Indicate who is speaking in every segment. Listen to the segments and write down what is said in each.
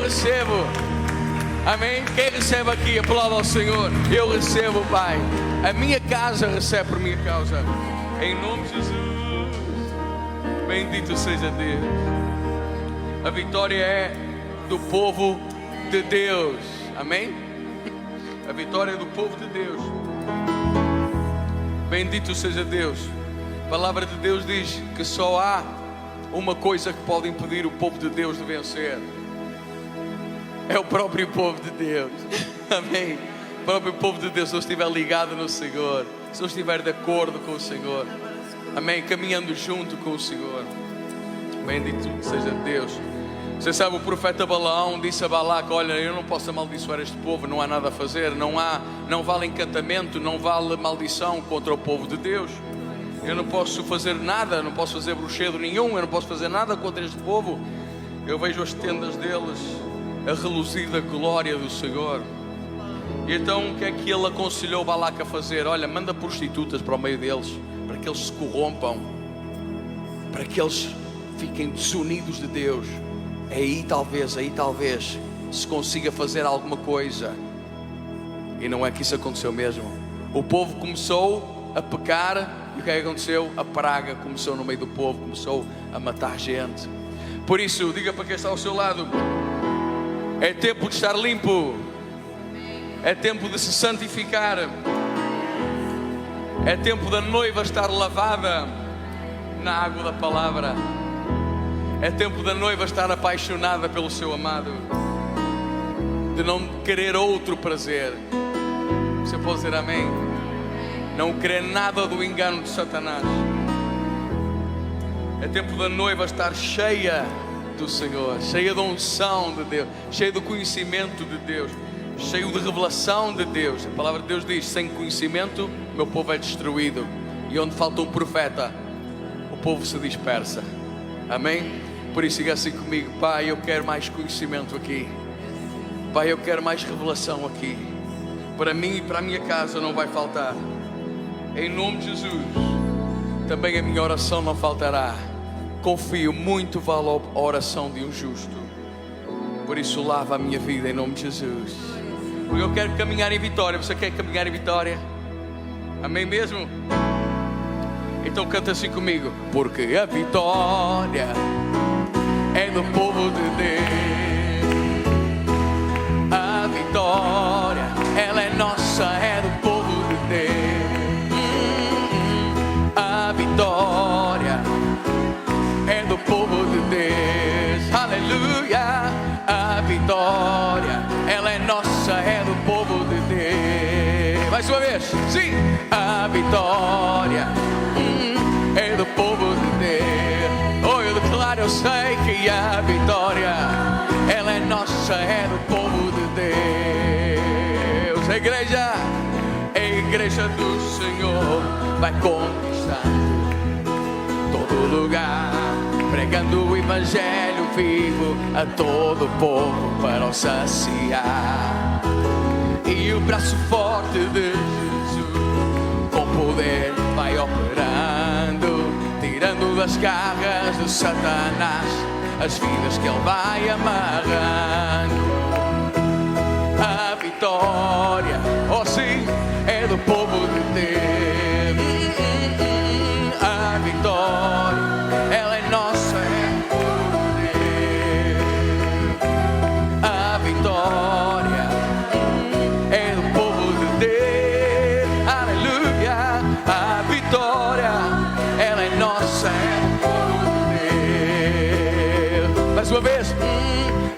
Speaker 1: recebo. Amém? Quem recebe aqui, aplauda ao Senhor. Eu recebo, Pai. A minha casa recebe por minha causa. Em nome de Jesus. Bendito seja Deus. A vitória é do povo de Deus. Amém? A vitória é do povo de Deus. Bendito seja Deus. A palavra de Deus diz que só há uma coisa que pode impedir o povo de Deus de vencer. É o próprio povo de Deus. Amém? O próprio povo de Deus, se eu estiver ligado no Senhor, se eu estiver de acordo com o Senhor, amém? Caminhando junto com o Senhor. Bendito seja Deus. Você sabe, o profeta Balaão disse a Balaque: olha, eu não posso amaldiçoar este povo, não há nada a fazer, não vale encantamento, não vale maldição contra o povo de Deus. Eu não posso fazer nada, não posso fazer bruxedo nenhum, eu não posso fazer nada contra este povo. Eu vejo as tendas deles a reluzir da glória do Senhor. E então o que é que ele aconselhou Balaque a fazer? Olha, manda prostitutas para o meio deles, para que eles se corrompam, para que eles fiquem desunidos de Deus. Aí talvez se consiga fazer alguma coisa. E não é que isso aconteceu mesmo. O povo começou a pecar. E o que é que aconteceu? A praga começou no meio do povo, começou a matar gente. Por isso, diga para quem está ao seu lado: é tempo de estar limpo. É tempo de se santificar. É tempo da noiva estar lavada na água da palavra. É tempo da noiva estar apaixonada pelo seu amado, de não querer outro prazer. Você pode dizer amém? Não querer nada do engano de Satanás. É tempo da noiva estar cheia do Senhor, cheia da unção de Deus, cheia do conhecimento de Deus, cheio de revelação de Deus. A palavra de Deus diz: sem conhecimento meu povo é destruído, e onde falta um profeta o povo se dispersa. Amém? Por isso diga assim comigo: Pai, eu quero mais conhecimento aqui. Pai, eu quero mais revelação aqui. Para mim e para a minha casa não vai faltar. Em nome de Jesus. Também a minha oração não faltará. Confio, muito vale a oração de um justo. Por isso lava a minha vida em nome de Jesus. Porque eu quero caminhar em vitória. Você quer caminhar em vitória? Amém mesmo? Então canta assim comigo: porque a vitória é do povo de Deus. A vitória, ela é nossa, é do povo de Deus. A vitória é do povo de Deus. Aleluia. A vitória, ela é nossa, é do povo de Deus. Mais uma vez, sim. A vitória é do povo de Deus. Oh, eu declaro, eu sei que a vitória, ela é nossa, é do povo de Deus. A igreja do Senhor vai conquistando todo lugar, pregando o evangelho vivo a todo povo para o saciar. E o braço forte de Jesus com poder vai operando, tirando das garras de Satanás as vidas que ele vai amarrando. A vitória, oh sim, é do povo de Deus. A vitória, ela é nossa, é do povo de Deus. A vitória é do povo de Deus. Aleluia. A vitória, ela é nossa, é do povo de Deus. Mais uma vez.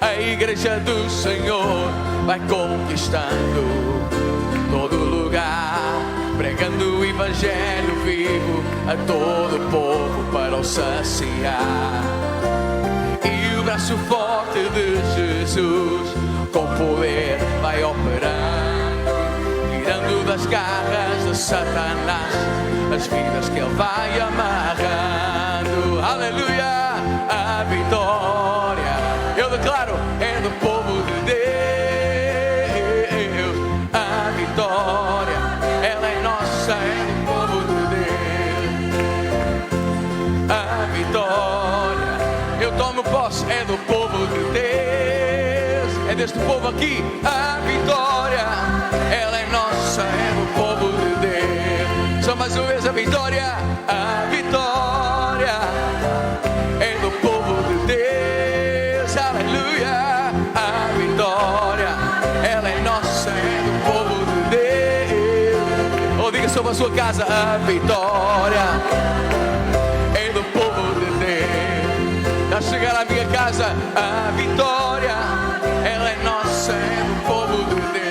Speaker 1: A igreja do Senhor vai conquistando todo lugar, pregando o evangelho vivo a todo povo para o saciar. E o braço forte de Jesus com poder vai operando, tirando das garras de Satanás as vidas que ele vai amarrando. Aleluia. A vitória, eu declaro, é do povo de Deus. A vitória, ela é nossa, é do povo de Deus. A vitória, eu tomo posse, é do povo de Deus. deste povo aqui. A vitória, ela é nossa, é do povo de Deus. Só mais uma vez, a vitória é do povo de Deus. Aleluia. A vitória, ela é nossa, é do povo de Deus. Ou diga sobre a sua casa: a vitória é do povo de Deus. A chegar à minha casa, a vitória, ela é nossa, é do povo de Deus.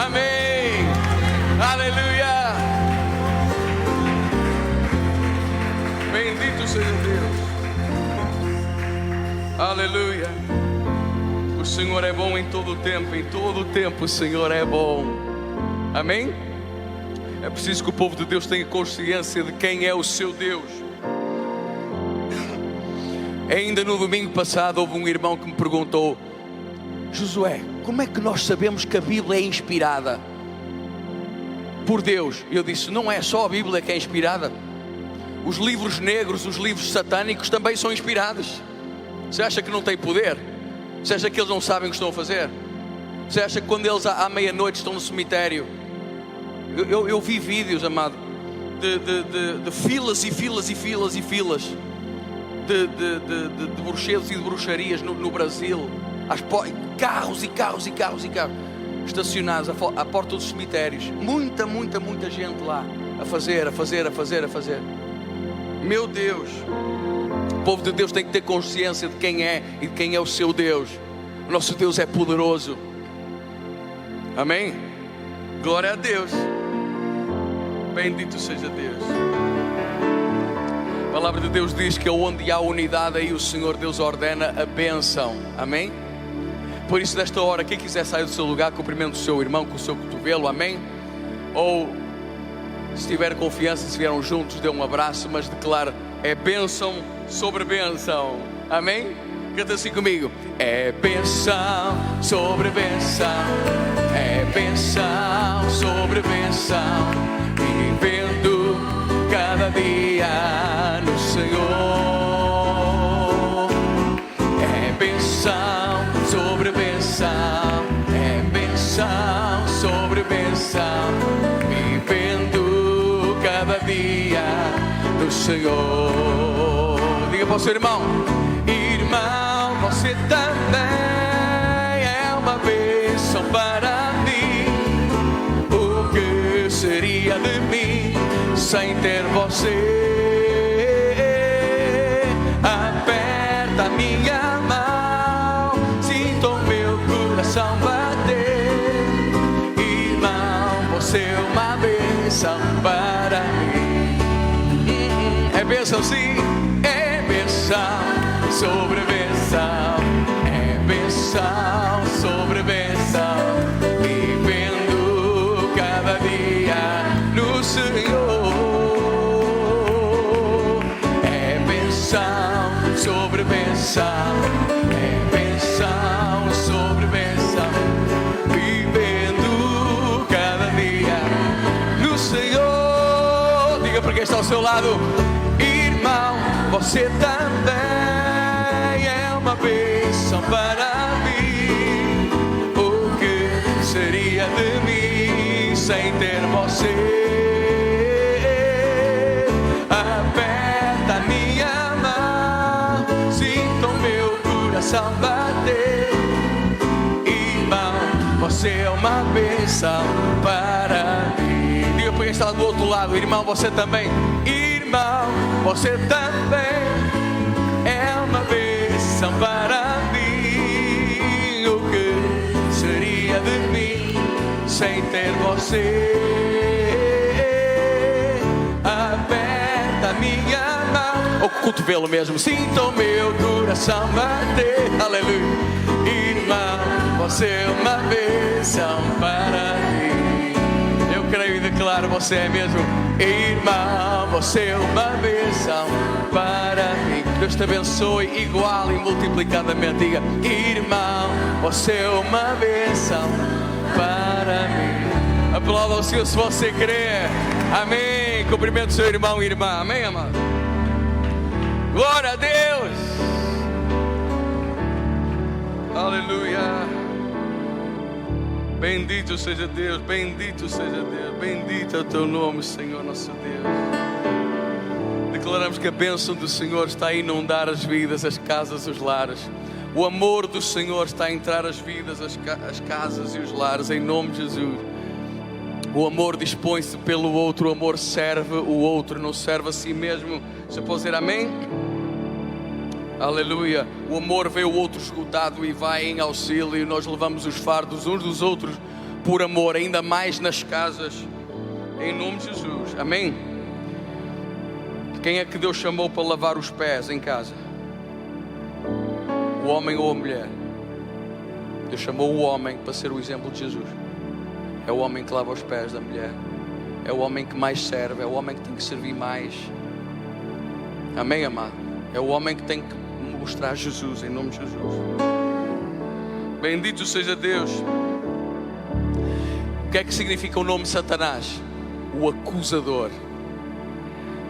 Speaker 1: Amém. Aleluia. Bendito seja Deus. Aleluia. O Senhor é bom em todo o tempo o Senhor é bom. Amém? É preciso que o povo de Deus tenha consciência de quem é o seu Deus. Ainda no domingo passado houve um irmão que me perguntou: Josué, como é que nós sabemos que a Bíblia é inspirada por Deus? E eu disse: não é só a Bíblia que é inspirada. Os livros negros, os livros satânicos também são inspirados. Você acha que não tem poder? Você acha que eles não sabem o que estão a fazer? Você acha que quando eles à meia-noite estão no cemitério? Eu vi vídeos, amado, de filas e filas e filas e filas de bruxedos e de bruxarias no Brasil. Carros e carros e carros e carros estacionados à porta dos cemitérios. Muita gente lá a fazer. Meu Deus. O povo de Deus tem que ter consciência de quem é e de quem é o seu Deus. O nosso Deus é poderoso. Amém? Glória a Deus. Bendito seja Deus. A palavra de Deus diz que onde há unidade, aí o Senhor Deus ordena a bênção. Amém? Por isso, nesta hora, quem quiser sair do seu lugar, cumprimente o seu irmão com o seu cotovelo. Amém? Ou, se tiver confiança, se vieram juntos, dê um abraço, mas declara: é bênção sobre bênção. Amém? Canta assim comigo: é bênção sobre bênção, é bênção sobre bênção, vivendo cada dia no Senhor. É bênção sobre bênção, é bênção sobre bênção, vivendo cada dia do Senhor. Diga para o seu irmão: irmão, você também é uma bênção para mim. O que seria de mim sem ter você? Aperta a minha mão, sinto o meu coração bater. Irmão, você é uma bênção para mim. É bênção sim, é bênção sobre bênção, é bênção sobre bênção, vivendo cada dia no Senhor. É bênção sobre bênção, é bênção sobre bênção, vivendo cada dia no Senhor. Diga para quem está ao seu lado: irmão, você também é uma bênção para mim. O que seria de mim sem ter você? Aperta a minha mão, sinto o meu coração bater. Irmão, você é uma bênção para mim. Diga para quem está do outro lado: irmão, você também. Irmão, você também é uma bênção para mim. O que seria de mim sem ter você? Aperta a minha mão, ou cotovelo mesmo, sinto o meu coração bater. Aleluia. Irmão, você é uma bênção para mim. Eu creio e declaro: você é mesmo. Irmão, você é uma bênção para mim. Deus te abençoe igual e multiplicadamente. Diga: irmão, você é uma bênção para mim. Aplauda o Senhor se você crê. Amém. Cumprimento o seu irmão e irmã. Amém, amado. Glória a Deus. Bendito seja Deus, bendito seja Deus, bendito é o teu nome, Senhor nosso Deus. Declaramos que a bênção do Senhor está a inundar as vidas, as casas, os lares. O amor do Senhor está a entrar as vidas, as casas e os lares, em nome de Jesus. O amor dispõe-se pelo outro, o amor serve o outro, não serve a si mesmo. Você pode dizer amém? Aleluia. O amor vê o outro esgotado e vai em auxílio, e nós levamos os fardos uns dos outros por amor, ainda mais nas casas, em nome de Jesus. Amém? Quem é que Deus chamou para lavar os pés em casa? O homem ou a mulher? Deus chamou o homem para ser o exemplo de Jesus. É o homem que lava os pés da mulher. É o homem que mais serve. É o homem que tem que servir mais. Amém, amado? É o homem que tem que mostrar Jesus, em nome de Jesus. Bendito seja Deus. O que é que significa o nome Satanás? O acusador.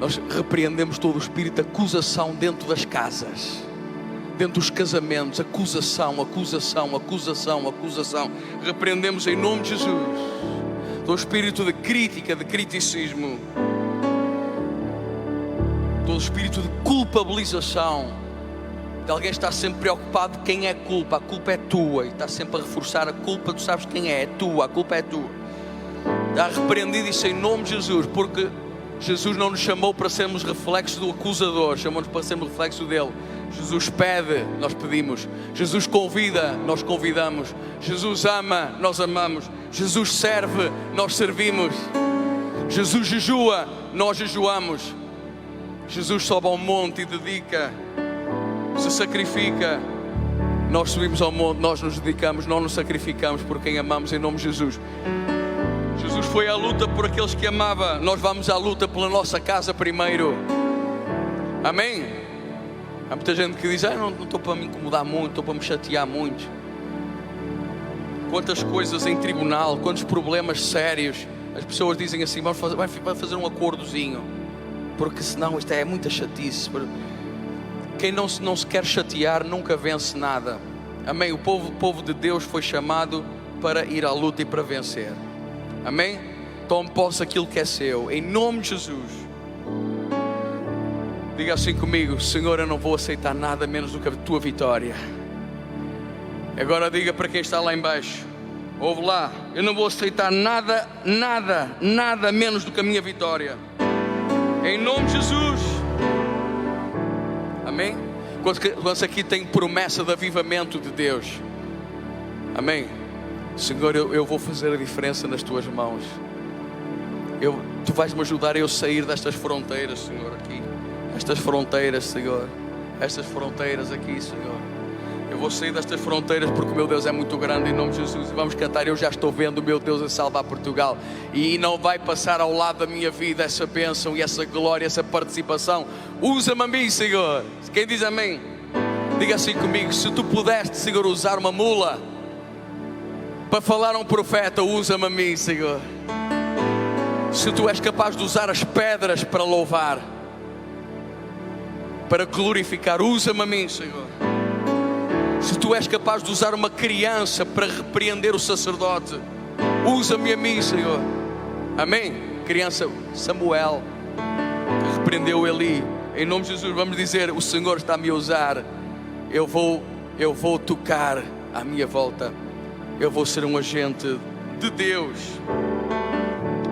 Speaker 1: Nós repreendemos todo o espírito de acusação dentro das casas, dentro dos casamentos. Acusação, acusação, acusação, acusação. Repreendemos em nome de Jesus todo o espírito de crítica, de criticismo, todo o espírito de culpabilização, de alguém está sempre preocupado de quem é a culpa é tua, e está sempre a reforçar a culpa. Tu sabes quem é tua, a culpa é tua. Está repreendido isso em nome de Jesus, porque Jesus não nos chamou para sermos reflexo do acusador, chamou-nos para sermos reflexo dele. Jesus pede, nós pedimos. Jesus convida, nós convidamos. Jesus ama, nós amamos. Jesus serve, nós servimos. Jesus jejua, nós jejuamos. Jesus sobe ao monte e dedica, se sacrifica. Nós subimos ao monte, nós nos dedicamos, nós nos sacrificamos por quem amamos, em nome de Jesus. Jesus foi à luta por aqueles que amava. Nós vamos à luta pela nossa casa primeiro. Amém? Há muita gente que diz: não estou para me incomodar muito, estou para me chatear muito. Quantas coisas em tribunal, quantos problemas sérios. As pessoas dizem assim: vai fazer um acordozinho, porque senão isto é muita chatice. Quem não se quer chatear nunca vence nada. Amém? O povo de Deus foi chamado para ir à luta e para vencer. Amém? Tome posse aquilo que é seu, em nome de Jesus. Diga assim comigo: Senhor, eu não vou aceitar nada menos do que a tua vitória. Agora diga para quem está lá em baixo: ouve lá, eu não vou aceitar nada menos do que a minha vitória, em nome de Jesus. Amém? Quantos aqui tem promessa de avivamento de Deus? Amém? Senhor, eu vou fazer a diferença nas tuas mãos. Tu vais me ajudar a eu sair destas fronteiras, Senhor, aqui. Estas fronteiras, Senhor. Estas fronteiras aqui, Senhor. Eu vou sair destas fronteiras porque o meu Deus é muito grande, em nome de Jesus. E vamos cantar: eu já estou vendo o meu Deus a salvar Portugal. E não vai passar ao lado da minha vida essa bênção e essa glória, essa participação. Usa-me a mim, Senhor. Quem diz amém? Diga assim comigo: se tu pudeste, Senhor, usar uma mula para falar a um profeta, usa-me a mim, Senhor. Se tu és capaz de usar as pedras para louvar, para glorificar, usa-me a mim, Senhor. Se tu és capaz de usar uma criança para repreender o sacerdote, usa-me a mim, Senhor. Amém? Criança Samuel repreendeu Eli. Em nome de Jesus vamos dizer: o Senhor está-me a usar. Eu vou tocar à minha volta. Eu vou ser um agente de Deus.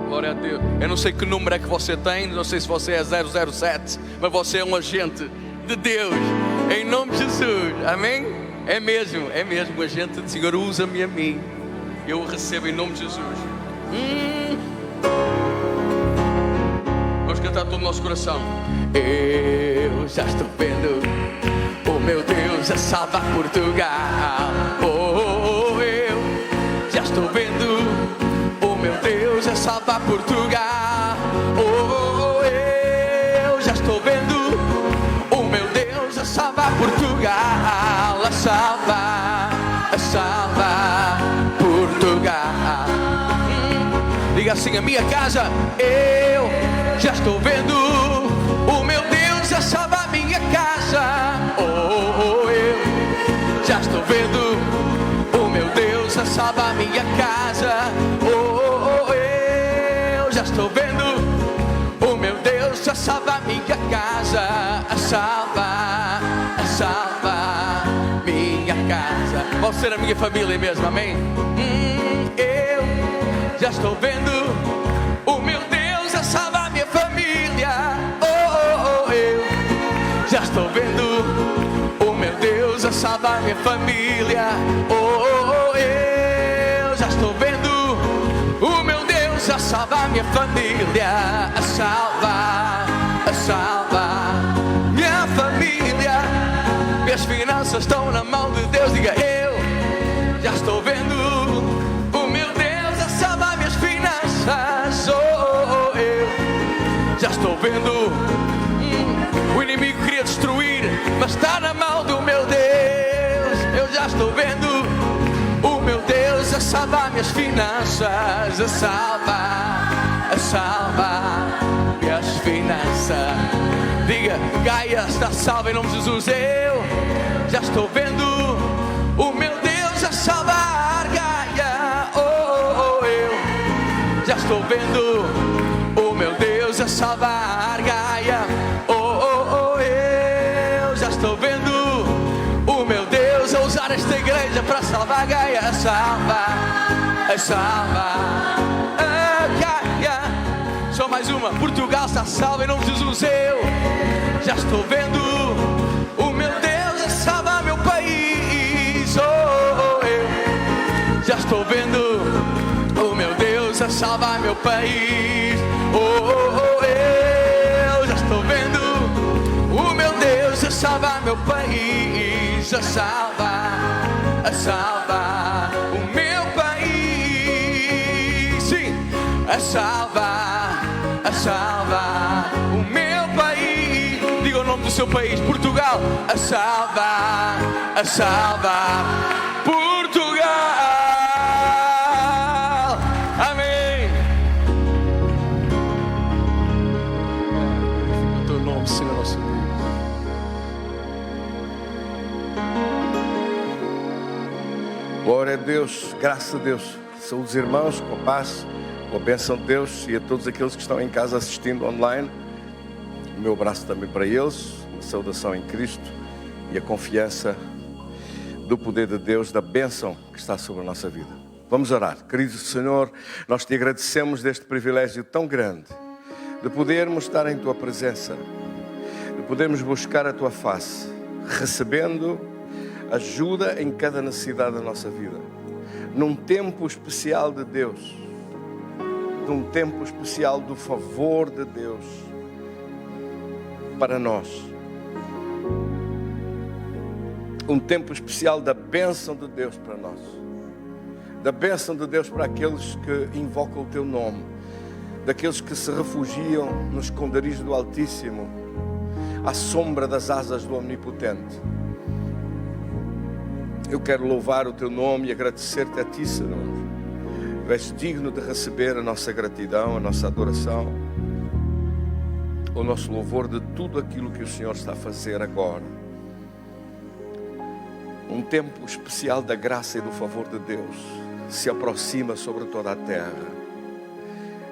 Speaker 1: Glória a Deus. Eu não sei que número é que você tem, não sei se você é 007, mas você é um agente de Deus, em nome de Jesus. Amém? É mesmo um agente de Senhor. Usa-me a mim. Eu o recebo em nome de Jesus. Vamos cantar todo o nosso coração. Eu já estou vendo o meu Deus a salvar Portugal. Eu já estou vendo o meu Deus a salvar Portugal. Eu já estou vendo o meu Deus a salvar Portugal. A salvar Portugal. Diga assim: a minha casa. Eu já estou vendo o meu Deus a salvar minha casa. Eu já estou vendo o meu Deus Deus a salvar a minha casa. Eu já estou vendo o meu Deus a salvar a minha casa, a salvar minha casa. Pode ser a minha família mesmo, amém? Eu já estou vendo o meu Deus a salvar a minha família. Eu já estou vendo o meu Deus a salvar a minha família. Eu já estou vendo o meu Deus a salvar a minha família, a salvar minha família. Minhas finanças estão na mão de Deus. Diga, eu já estou vendo o meu Deus a salvar minhas finanças. Eu já estou vendo. O inimigo queria destruir, mas está na mão do meu Deus. Eu já estou vendo o meu Deus a salvar minhas finanças, a salvar minhas finanças. Diga, Gaia está salva em nome de Jesus. Eu já estou vendo o meu Deus a salvar Gaia. Eu já estou vendo o meu Deus a salvar Gaia. Eu já estou vendo o meu Deus a usar esta igreja para salvar Gaia, a salvar Gaia. Só mais uma. Portugal está salvo em nome de Jesus. Eu já estou vendo o meu Deus a salvar meu país. Eu já estou vendo o meu Deus a salvar meu país. Eu já estou vendo o meu Deus a salvar meu país, a salvar o meu país. Sim, a salvar o meu país. Diga o nome do seu país, Portugal. A salvar Portugal. Amém. O teu nome, Senhor nosso Deus.
Speaker 2: Glória a Deus, graças a Deus. Saúde os irmãos, com a paz, com a bênção de Deus, e a todos aqueles que estão em casa assistindo online. O meu abraço também para eles, uma saudação em Cristo e a confiança do poder de Deus, da bênção que está sobre a nossa vida. Vamos orar. Querido Senhor, nós te agradecemos deste privilégio tão grande de podermos estar em tua presença, de podermos buscar a tua face, recebendo ajuda em cada necessidade da nossa vida, num tempo especial de Deus, num tempo especial do favor de Deus para nós, um tempo especial da bênção de Deus para nós, da bênção de Deus para aqueles que invocam o teu nome, daqueles que se refugiam no esconderijo do Altíssimo, à sombra das asas do Omnipotente. Eu quero louvar o teu nome e agradecer-te a ti, Senhor. Tu és digno de receber a nossa gratidão, a nossa adoração, o nosso louvor de tudo aquilo que o Senhor está a fazer agora. Um tempo especial da graça e do favor de Deus se aproxima sobre toda a terra.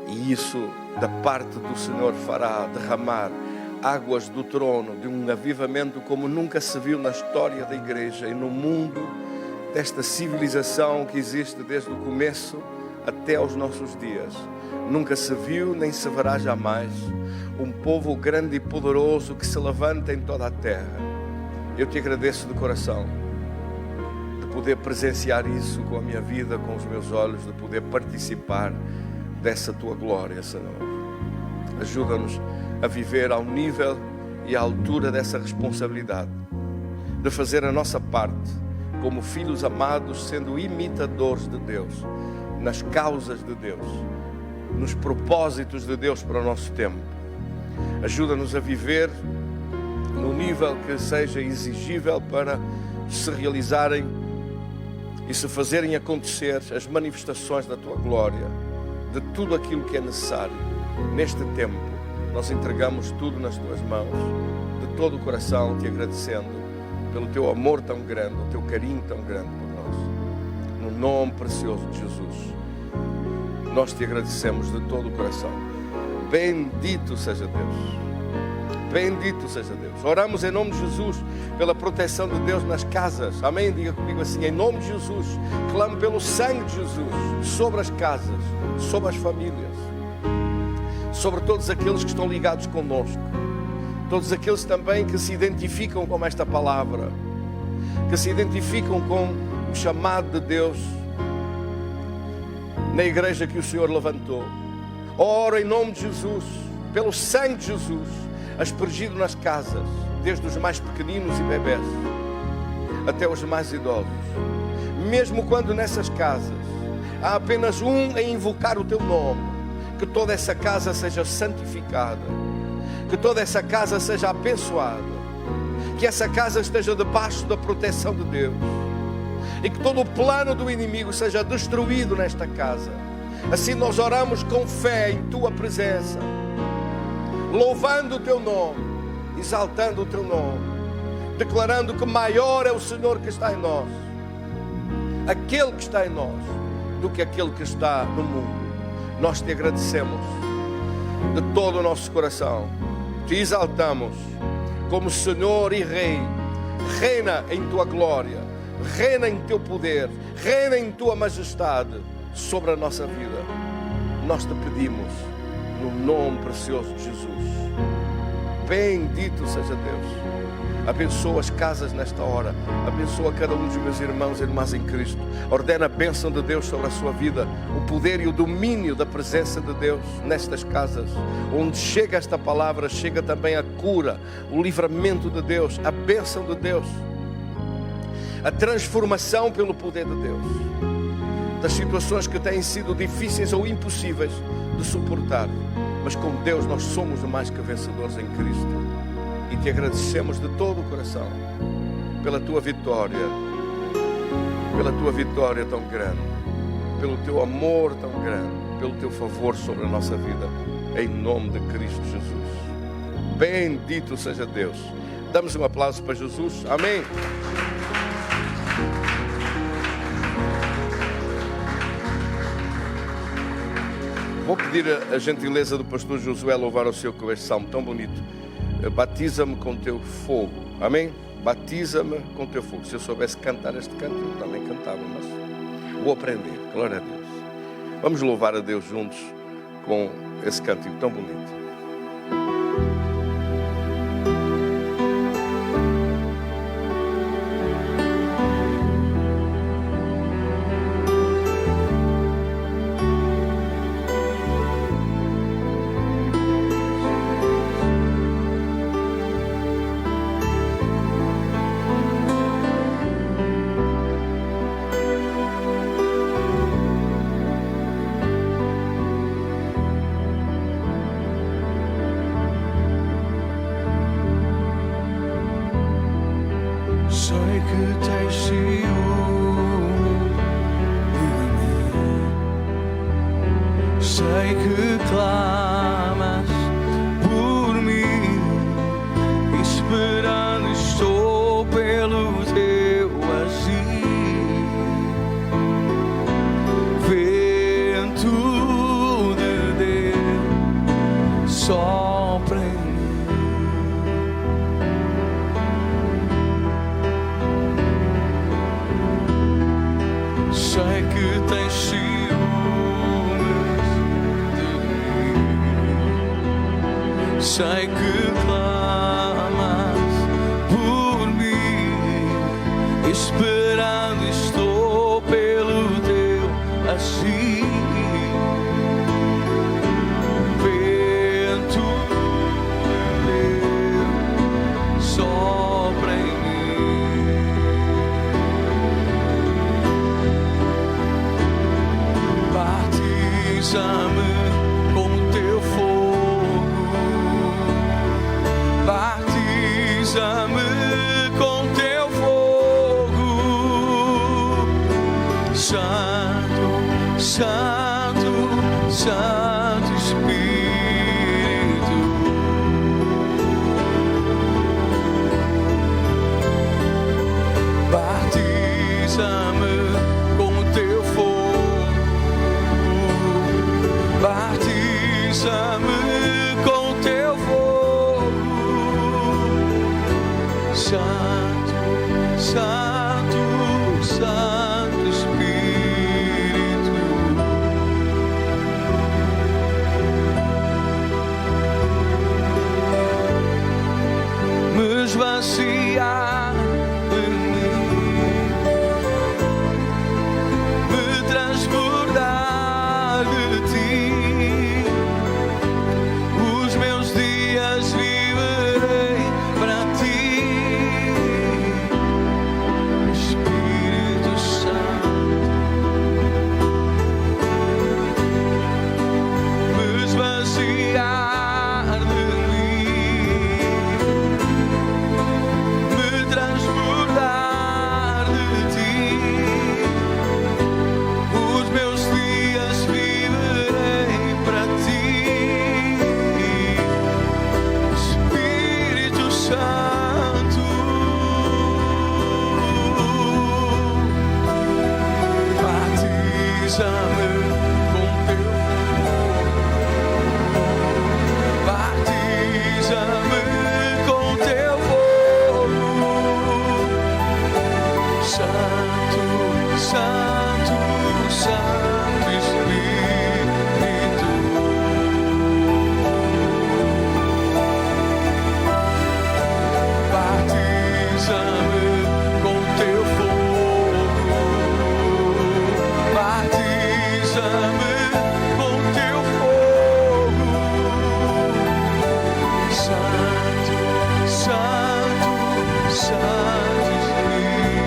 Speaker 2: E isso da parte do Senhor fará derramar águas do trono de um avivamento como nunca se viu na história da igreja e no mundo desta civilização que existe desde o começo até aos nossos dias. Nunca se viu nem se verá jamais um povo grande e poderoso que se levanta em toda a terra. Eu te agradeço de coração de poder presenciar isso com a minha vida, com os meus olhos, de poder participar dessa tua glória, Senhor. Ajuda-nos a viver ao nível e à altura dessa responsabilidade, de fazer a nossa parte como filhos amados, sendo imitadores de Deus, nas causas de Deus, nos propósitos de Deus para o nosso tempo. Ajuda-nos a viver no nível que seja exigível para se realizarem e se fazerem acontecer as manifestações da tua glória, de tudo aquilo que é necessário neste tempo. Nós entregamos tudo nas tuas mãos, de todo o coração, te agradecendo pelo teu amor tão grande, o teu carinho tão grande por nós. no nome precioso de Jesus. Nós te agradecemos de todo o coração. Bendito seja Deus. Bendito seja Deus. Oramos em nome de Jesus pela proteção de Deus nas casas. Amém? Diga comigo assim, em nome de Jesus. Clamo pelo sangue de Jesus sobre as casas, sobre as famílias, sobre todos aqueles que estão ligados conosco, todos aqueles também que se identificam com esta palavra, que se identificam com o chamado de Deus na igreja que o Senhor levantou. Oro em nome de Jesus, pelo sangue de Jesus, aspergido nas casas, desde os mais pequeninos e bebés até os mais idosos. Mesmo quando nessas casas há apenas um a invocar o teu nome, que toda essa casa seja santificada, que toda essa casa seja abençoada, que essa casa esteja debaixo da proteção de Deus e que todo o plano do inimigo seja destruído nesta casa. Assim nós oramos com fé em Tua presença, louvando o Teu nome, exaltando o Teu nome, declarando que maior é o Senhor que está em nós, aquele que está em nós, do que aquele que está no mundo. Nós te agradecemos de todo o nosso coração, te exaltamos como Senhor e Rei. Reina em Tua glória, reina em Teu poder, reina em Tua majestade sobre a nossa vida. Nós te pedimos no nome precioso de Jesus. Bendito seja Deus. Abençoa as casas nesta hora. Abençoa cada um dos meus irmãos e irmãs em Cristo. Ordena a bênção de Deus sobre a sua vida, o poder e o domínio da presença de Deus nestas casas. Onde chega esta palavra, chega também a cura, o livramento de Deus, a bênção de Deus, a transformação pelo poder de Deus das situações que têm sido difíceis ou impossíveis de suportar. Mas com Deus nós somos mais que vencedores em Cristo. E te agradecemos de todo o coração pela Tua vitória tão grande, pelo Teu amor tão grande, pelo Teu favor sobre a nossa vida, em nome de Cristo Jesus. Bendito seja Deus. Damos um aplauso para Jesus. Amém. Vou pedir a gentileza do pastor Josué a louvar o Senhor com este salmo tão bonito. Batiza-me com Teu fogo. Amém? Batiza-me com Teu fogo. Se eu soubesse cantar este canto, eu também cantava, mas vou aprender. Glória a Deus. Vamos louvar a Deus juntos com esse cântico tão bonito.
Speaker 1: Sei que clamas por mim, esperando estou pelo Teu assim. Vento Deus sopra em mim, batiza-me com Teu fogo, batiza-me com Teu fogo. Santo, Santo Espírito, me esvaziar de mim, me transbordar de ti. Os meus dias viverei para ti, Espírito Santo, me esvaziar de mim, me transbordar de ti. Os meus dias viverei para ti, Espírito Santo. Batiza-me com teu fogo, batiza-me com teu fogo. Santo, Santo, Santo Espírito, batiza-me com teu fogo, batiza-me com teu fogo. Santo, Santo, Santo Espírito,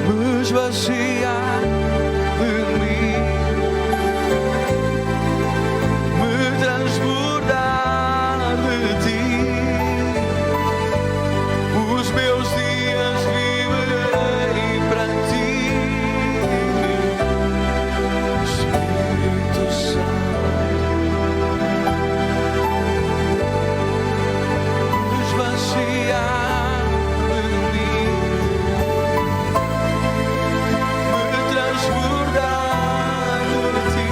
Speaker 1: me esvaziar de mim, me transbordar de ti. Os meus dias viverei para ti, Espírito Santo, me esvaziar de mim, me transbordar de ti.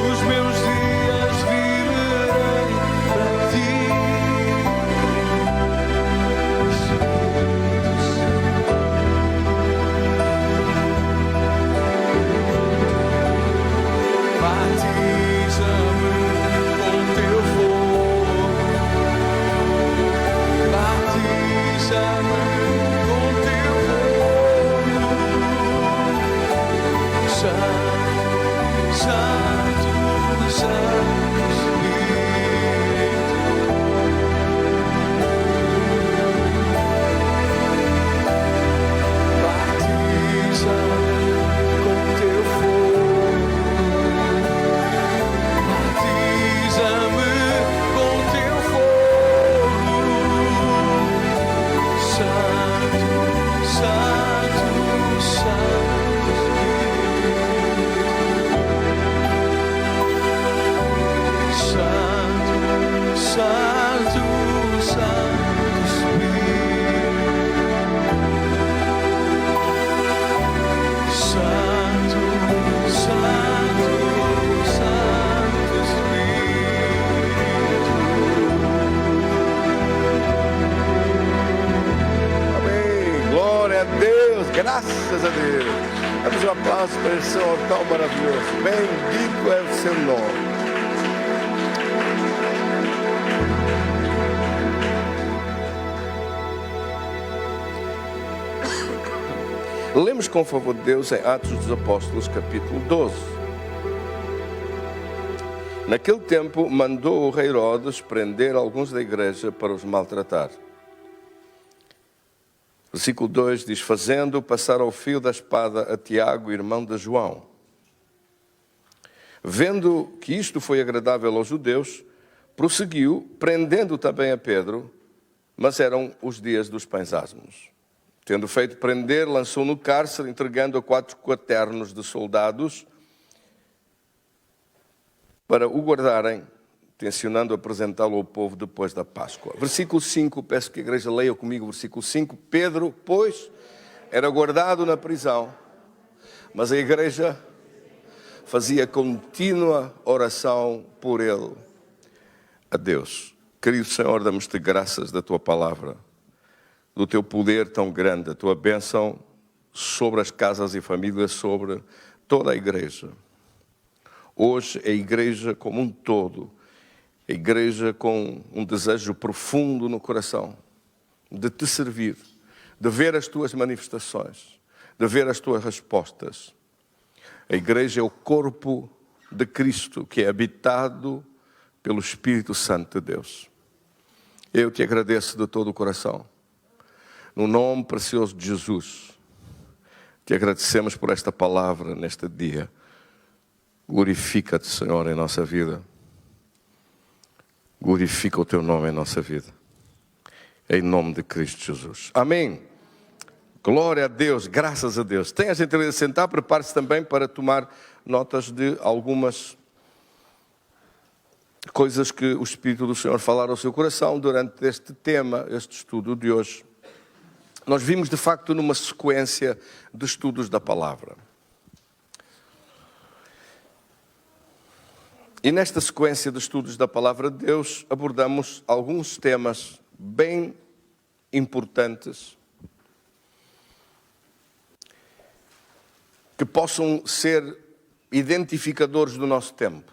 Speaker 1: Os meus dias viverei para ti, Espírito Santo. Batiza-me com teu fogo, batiza-me com teu fogo. Santo, Santo, Santo Espírito, batiza-me com teu fogo, batiza-me com teu fogo. Santo, Santo, Santo Espírito, Santo, Santo, Santo Espírito, Santo, Santo, Santo Espírito.
Speaker 2: Amém. Glória a Deus. Graças a Deus. Damos um aplauso para esse Senhor tão maravilhoso. Bendito é o seu nome. Lemos com o favor de Deus em Atos dos Apóstolos, capítulo 12. Naquele tempo mandou o rei Herodes prender alguns da igreja para os maltratar. Versículo 2 diz: fazendo passar ao fio da espada a Tiago, irmão de João. Vendo que isto foi agradável aos judeus, prosseguiu, prendendo também a Pedro, mas eram os dias dos pães asmos. Tendo feito prender, lançou no cárcere, entregando a 4 quaternos de soldados para o guardarem, tencionando apresentá-lo ao povo depois da Páscoa. Versículo 5, peço que a igreja leia comigo o versículo 5. Pedro, pois, era guardado na prisão, mas a igreja fazia contínua oração por ele a Deus. Querido Senhor, damos-te graças da tua palavra, do teu poder tão grande, da tua bênção sobre as casas e famílias, sobre toda a igreja. Hoje a igreja como um todo, a igreja com um desejo profundo no coração de te servir, de ver as tuas manifestações, de ver as tuas respostas. A igreja é o corpo de Cristo, que é habitado pelo Espírito Santo de Deus. Eu te agradeço de todo o coração. No nome precioso de Jesus, te agradecemos por esta palavra neste dia. Glorifica-te, Senhor, em nossa vida. Glorifica o teu nome em nossa vida. Em nome de Cristo Jesus. Amém. Glória a Deus, graças a Deus. Tenha a gentileza de sentar, prepare-se também para tomar notas de algumas coisas que o Espírito do Senhor falar ao seu coração durante este tema, este estudo de hoje. Nós vimos, de facto, numa sequência de estudos da palavra. E nesta sequência de estudos da palavra de Deus, abordamos alguns temas bem importantes que possam ser identificadores do nosso tempo.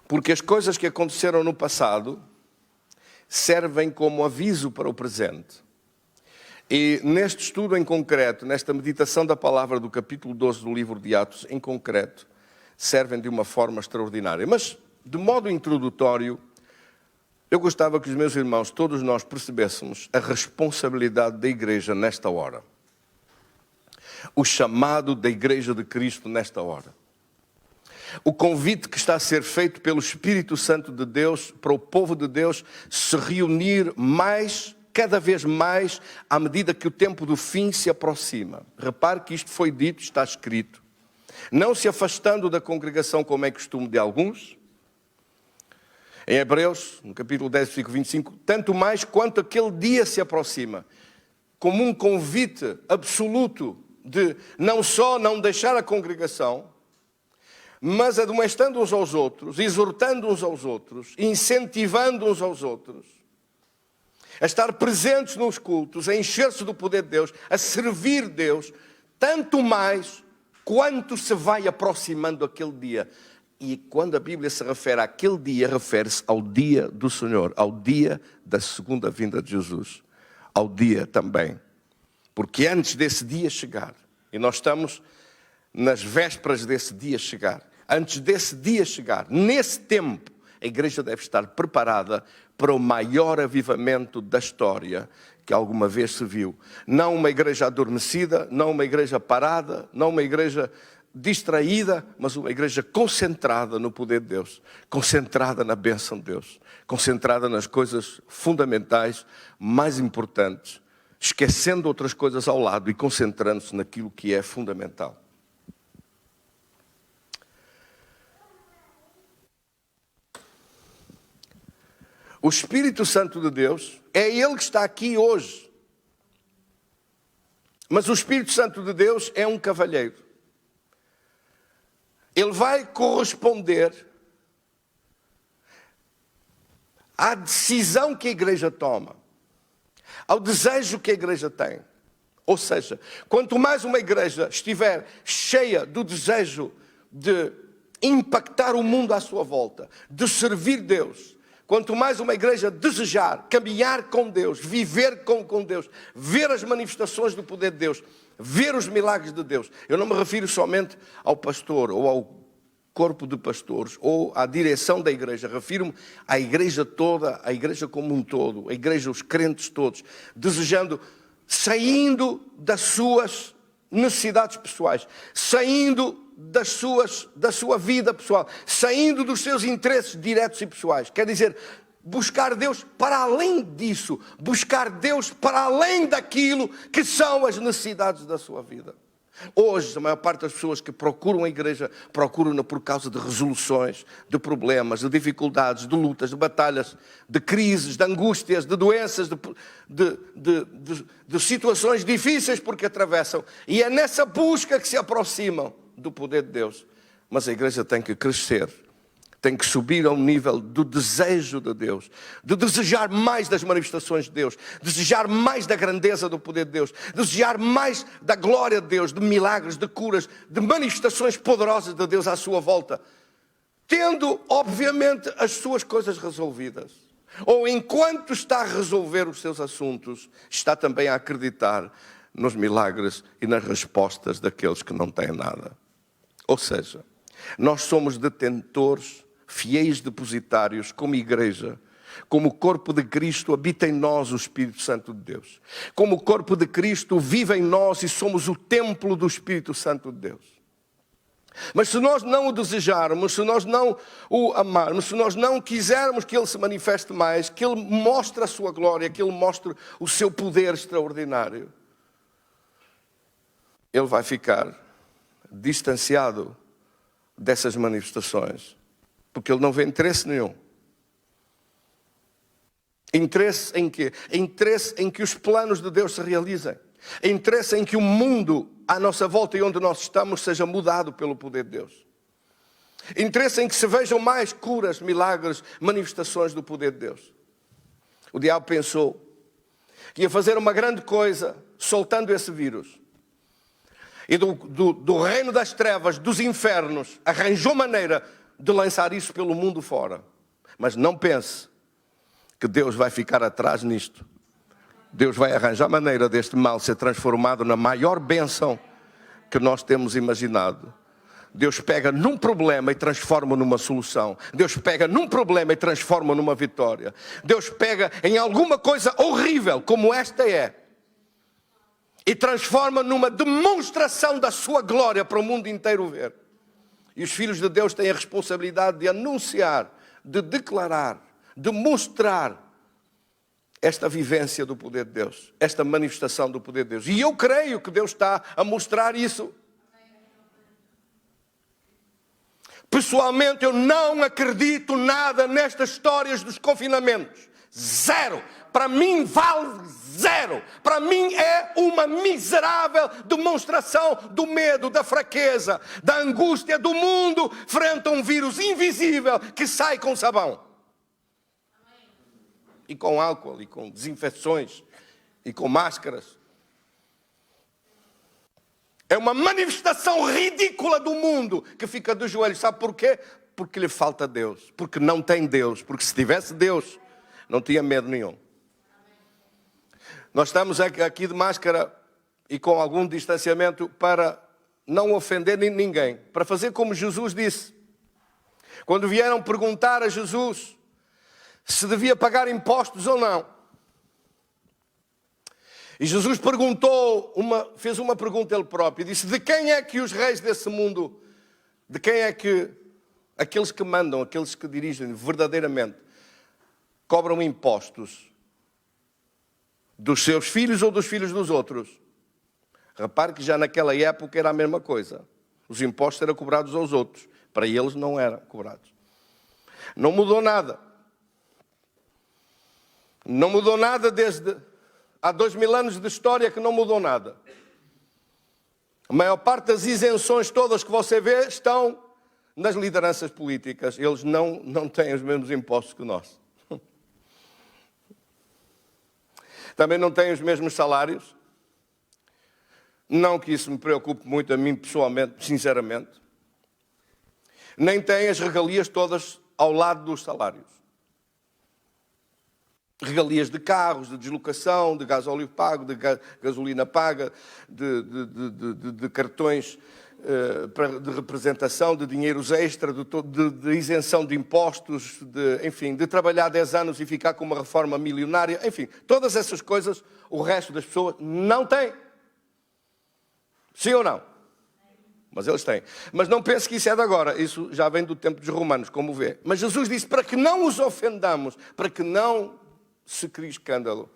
Speaker 2: Porque as coisas que aconteceram no passado servem como aviso para o presente. E neste estudo em concreto, nesta meditação da palavra do capítulo 12 do livro de Atos em concreto, servem de uma forma extraordinária. Mas, de modo introdutório, eu gostava que os meus irmãos, todos nós, percebêssemos a responsabilidade da igreja nesta hora. O chamado da igreja de Cristo nesta hora. O convite que está a ser feito pelo Espírito Santo de Deus para o povo de Deus se reunir mais, cada vez mais, à medida que o tempo do fim se aproxima. Repare que isto foi dito, está escrito. Não se afastando da congregação como é costume de alguns. Em Hebreus, no capítulo 10, versículo 25, tanto mais quanto aquele dia se aproxima, como um convite absoluto de não só não deixar a congregação, mas admoestando uns aos outros, exortando uns aos outros, incentivando uns aos outros, a estar presentes nos cultos, a encher-se do poder de Deus, a servir Deus, tanto mais quanto se vai aproximando aquele dia. E quando a Bíblia se refere àquele dia, refere-se ao dia do Senhor, ao dia da segunda vinda de Jesus, ao dia também. Porque antes desse dia chegar, e nós estamos nas vésperas desse dia chegar, antes desse dia chegar, nesse tempo, a igreja deve estar preparada para o maior avivamento da história que alguma vez se viu. Não uma igreja adormecida, não uma igreja parada, não uma igreja distraída, mas uma igreja concentrada no poder de Deus, concentrada na bênção de Deus, concentrada nas coisas fundamentais, mais importantes, esquecendo outras coisas ao lado e concentrando-se naquilo que é fundamental. O Espírito Santo de Deus é Ele que está aqui hoje. Mas o Espírito Santo de Deus é um cavalheiro. Ele vai corresponder à decisão que a igreja toma, ao desejo que a igreja tem. Ou seja, quanto mais uma igreja estiver cheia do desejo de impactar o mundo à sua volta, de servir Deus, quanto mais uma igreja desejar caminhar com Deus, viver com Deus, ver as manifestações do poder de Deus, ver os milagres de Deus. Eu não me refiro somente ao pastor ou ao corpo de pastores ou à direção da igreja. Refiro-me à igreja toda, à igreja como um todo, à igreja, os crentes todos, desejando, saindo das suas necessidades pessoais, saindo da sua vida pessoal, saindo dos seus interesses diretos e pessoais. Quer dizer, buscar Deus para além disso, buscar Deus para além daquilo que são as necessidades da sua vida. Hoje, a maior parte das pessoas que procuram a igreja, procuram-na por causa de resoluções, de problemas, de dificuldades, de lutas, de batalhas, de crises, de angústias, de doenças, de situações difíceis porque atravessam. E é nessa busca que se aproximam do poder de Deus. Mas a igreja tem que crescer, tem que subir ao nível do desejo de Deus, de desejar mais das manifestações de Deus, desejar mais da grandeza do poder de Deus, desejar mais da glória de Deus, de milagres, de curas, de manifestações poderosas de Deus à sua volta, tendo, obviamente, as suas coisas resolvidas. Ou enquanto está a resolver os seus assuntos, está também a acreditar nos milagres e nas respostas daqueles que não têm nada. Ou seja, nós somos detentores, fiéis depositários, como igreja, como o corpo de Cristo habita em nós o Espírito Santo de Deus. Como o corpo de Cristo vive em nós e somos o templo do Espírito Santo de Deus. Mas se nós não o desejarmos, se nós não o amarmos, se nós não quisermos que Ele se manifeste mais, que Ele mostre a sua glória, que Ele mostre o seu poder extraordinário, Ele vai ficar distanciado dessas manifestações, porque Ele não vê interesse nenhum. Interesse em quê? Interesse em que os planos de Deus se realizem. Interesse em que o mundo à nossa volta e onde nós estamos seja mudado pelo poder de Deus. Interesse em que se vejam mais curas, milagres, manifestações do poder de Deus. O diabo pensou que ia fazer uma grande coisa soltando esse vírus. E do reino das trevas, dos infernos, arranjou maneira de lançar isso pelo mundo fora. Mas não pense que Deus vai ficar atrás nisto. Deus vai arranjar maneira deste mal ser transformado na maior bênção que nós temos imaginado. Deus pega num problema e transforma numa solução. Deus pega num problema e transforma numa vitória. Deus pega em alguma coisa horrível, como esta é, e transforma numa demonstração da sua glória para o mundo inteiro ver. E os filhos de Deus têm a responsabilidade de anunciar, de declarar, de mostrar esta vivência do poder de Deus, esta manifestação do poder de Deus. E eu creio que Deus está a mostrar isso. Pessoalmente, eu não acredito nada nestas histórias dos confinamentos. Zero. Para mim vale zero. Para mim é uma miserável demonstração do medo, da fraqueza, da angústia do mundo frente a um vírus invisível que sai com sabão. E com álcool, e com desinfecções, e com máscaras. É uma manifestação ridícula do mundo que fica de joelhos. Sabe porquê? Porque lhe falta Deus. Porque não tem Deus. Porque se tivesse Deus, não tinha medo nenhum. Nós estamos aqui de máscara e com algum distanciamento para não ofender ninguém. Para fazer como Jesus disse. Quando vieram perguntar a Jesus se devia pagar impostos ou não. E Jesus fez uma pergunta ele próprio. Disse, de quem é que os reis desse mundo, de quem é que aqueles que mandam, aqueles que dirigem verdadeiramente, cobram impostos? Dos seus filhos ou dos filhos dos outros? Repare que já naquela época era a mesma coisa. Os impostos eram cobrados aos outros. Para eles não eram cobrados. Não mudou nada. Não mudou nada desde há 2000 anos de história que não mudou nada. A maior parte das isenções todas que você vê estão nas lideranças políticas. Eles não têm os mesmos impostos que nós. Também não têm os mesmos salários. Não que isso me preocupe muito a mim pessoalmente, sinceramente. Nem têm as regalias todas ao lado dos salários. Regalias de carros, de deslocação, de gasóleo pago, de gasolina paga, de cartões de representação, de dinheiros extra, de isenção de impostos, de trabalhar 10 anos e ficar com uma reforma milionária. Enfim, todas essas coisas o resto das pessoas não tem. Sim ou não? Mas eles têm. Mas não pense que isso é de agora. Isso já vem do tempo dos romanos, como vê. Mas Jesus disse, para que não os ofendamos, para que não se crie escândalo,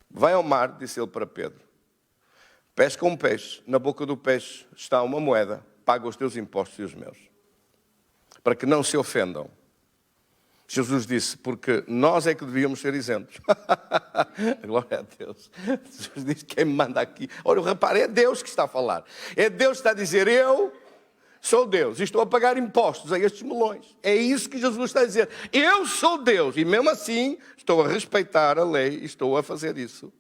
Speaker 2: vai ao mar, disse ele para Pedro, pesca um peixe, na boca do peixe está uma moeda, paga os teus impostos e os meus, para que não se ofendam. Jesus disse, porque nós é que devíamos ser isentos. Glória a Deus. Jesus disse, quem me manda aqui? Olha, repare, é Deus que está a falar. É Deus que está a dizer, eu sou Deus e estou a pagar impostos a estes melões. É isso que Jesus está a dizer. Eu sou Deus e mesmo assim estou a respeitar a lei e estou a fazer isso.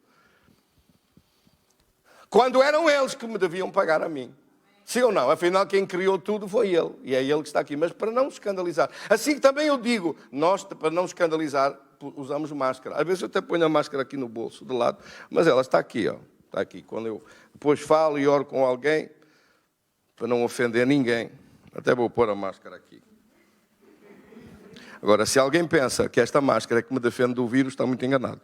Speaker 2: Quando eram eles que me deviam pagar a mim. Sim ou não? Afinal, quem criou tudo foi Ele. E é Ele que está aqui. Mas para não escandalizar. Assim que também eu digo, nós, para não escandalizar, usamos máscara. Às vezes eu até ponho a máscara aqui no bolso, de lado. Mas ela está aqui, ó. Está aqui. Quando eu depois falo e oro com alguém, para não ofender ninguém, até vou pôr a máscara aqui. Agora, se alguém pensa que esta máscara é que me defende do vírus, está muito enganado.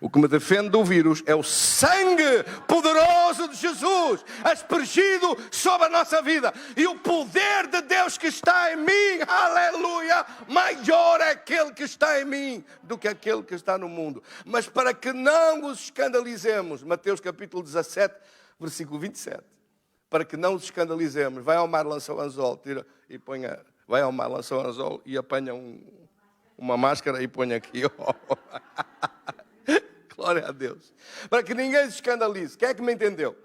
Speaker 2: O que me defende do vírus é o sangue poderoso de Jesus, aspergido sobre a nossa vida. E o poder de Deus que está em mim, aleluia, maior é aquele que está em mim do que aquele que está no mundo. Mas para que não os escandalizemos, Mateus capítulo 17, versículo 27. Para que não os escandalizemos, vai ao mar, lança o anzol, tira e põe vai ao mar, lança o anzol e apanha uma máscara e põe aqui. Glória a Deus. Para que ninguém se escandalize. Quem é que me entendeu?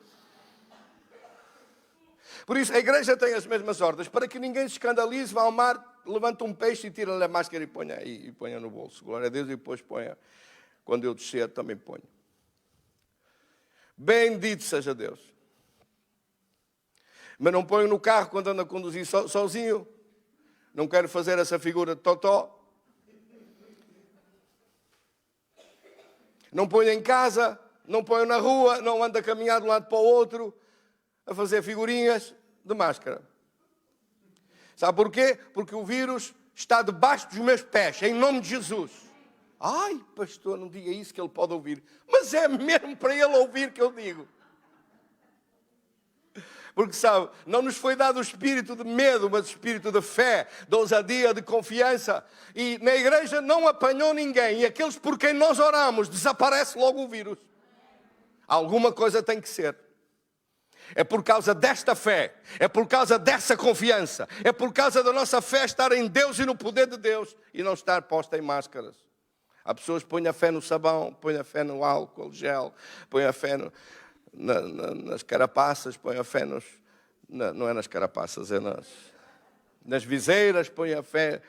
Speaker 2: Por isso, a igreja tem as mesmas ordens. Para que ninguém se escandalize, vá ao mar, levanta um peixe e tira-lhe a máscara e ponha no bolso. Glória a Deus. E depois ponha. Quando eu descer, também ponho. Bendito seja Deus. Mas não ponho no carro quando ando a conduzir sozinho. Não quero fazer essa figura de totó. Não ponho em casa, não ponho na rua, não ando a caminhar de um lado para o outro, a fazer figurinhas de máscara. Sabe porquê? Porque o vírus está debaixo dos meus pés, em nome de Jesus. Ai, pastor, não diga isso que ele pode ouvir. Mas é mesmo para ele ouvir que eu digo. Porque, sabe, não nos foi dado o espírito de medo, mas o espírito de fé, de ousadia, de confiança. E na igreja não apanhou ninguém. E aqueles por quem nós oramos, desaparece logo o vírus. Alguma coisa tem que ser. É por causa desta fé, é por causa dessa confiança, é por causa da nossa fé estar em Deus e no poder de Deus e não estar posta em máscaras. Há pessoas que põem a fé no sabão, põem a fé no álcool, gel, põem a fé nas carapaças, põe a fé não é nas carapaças, é nas viseiras, põe a fé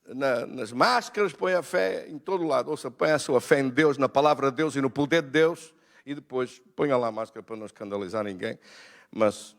Speaker 2: nas máscaras, põe a fé em todo lado. Ouça, põe a sua fé em Deus, na palavra de Deus e no poder de Deus e depois ponha lá a máscara para não escandalizar ninguém. Mas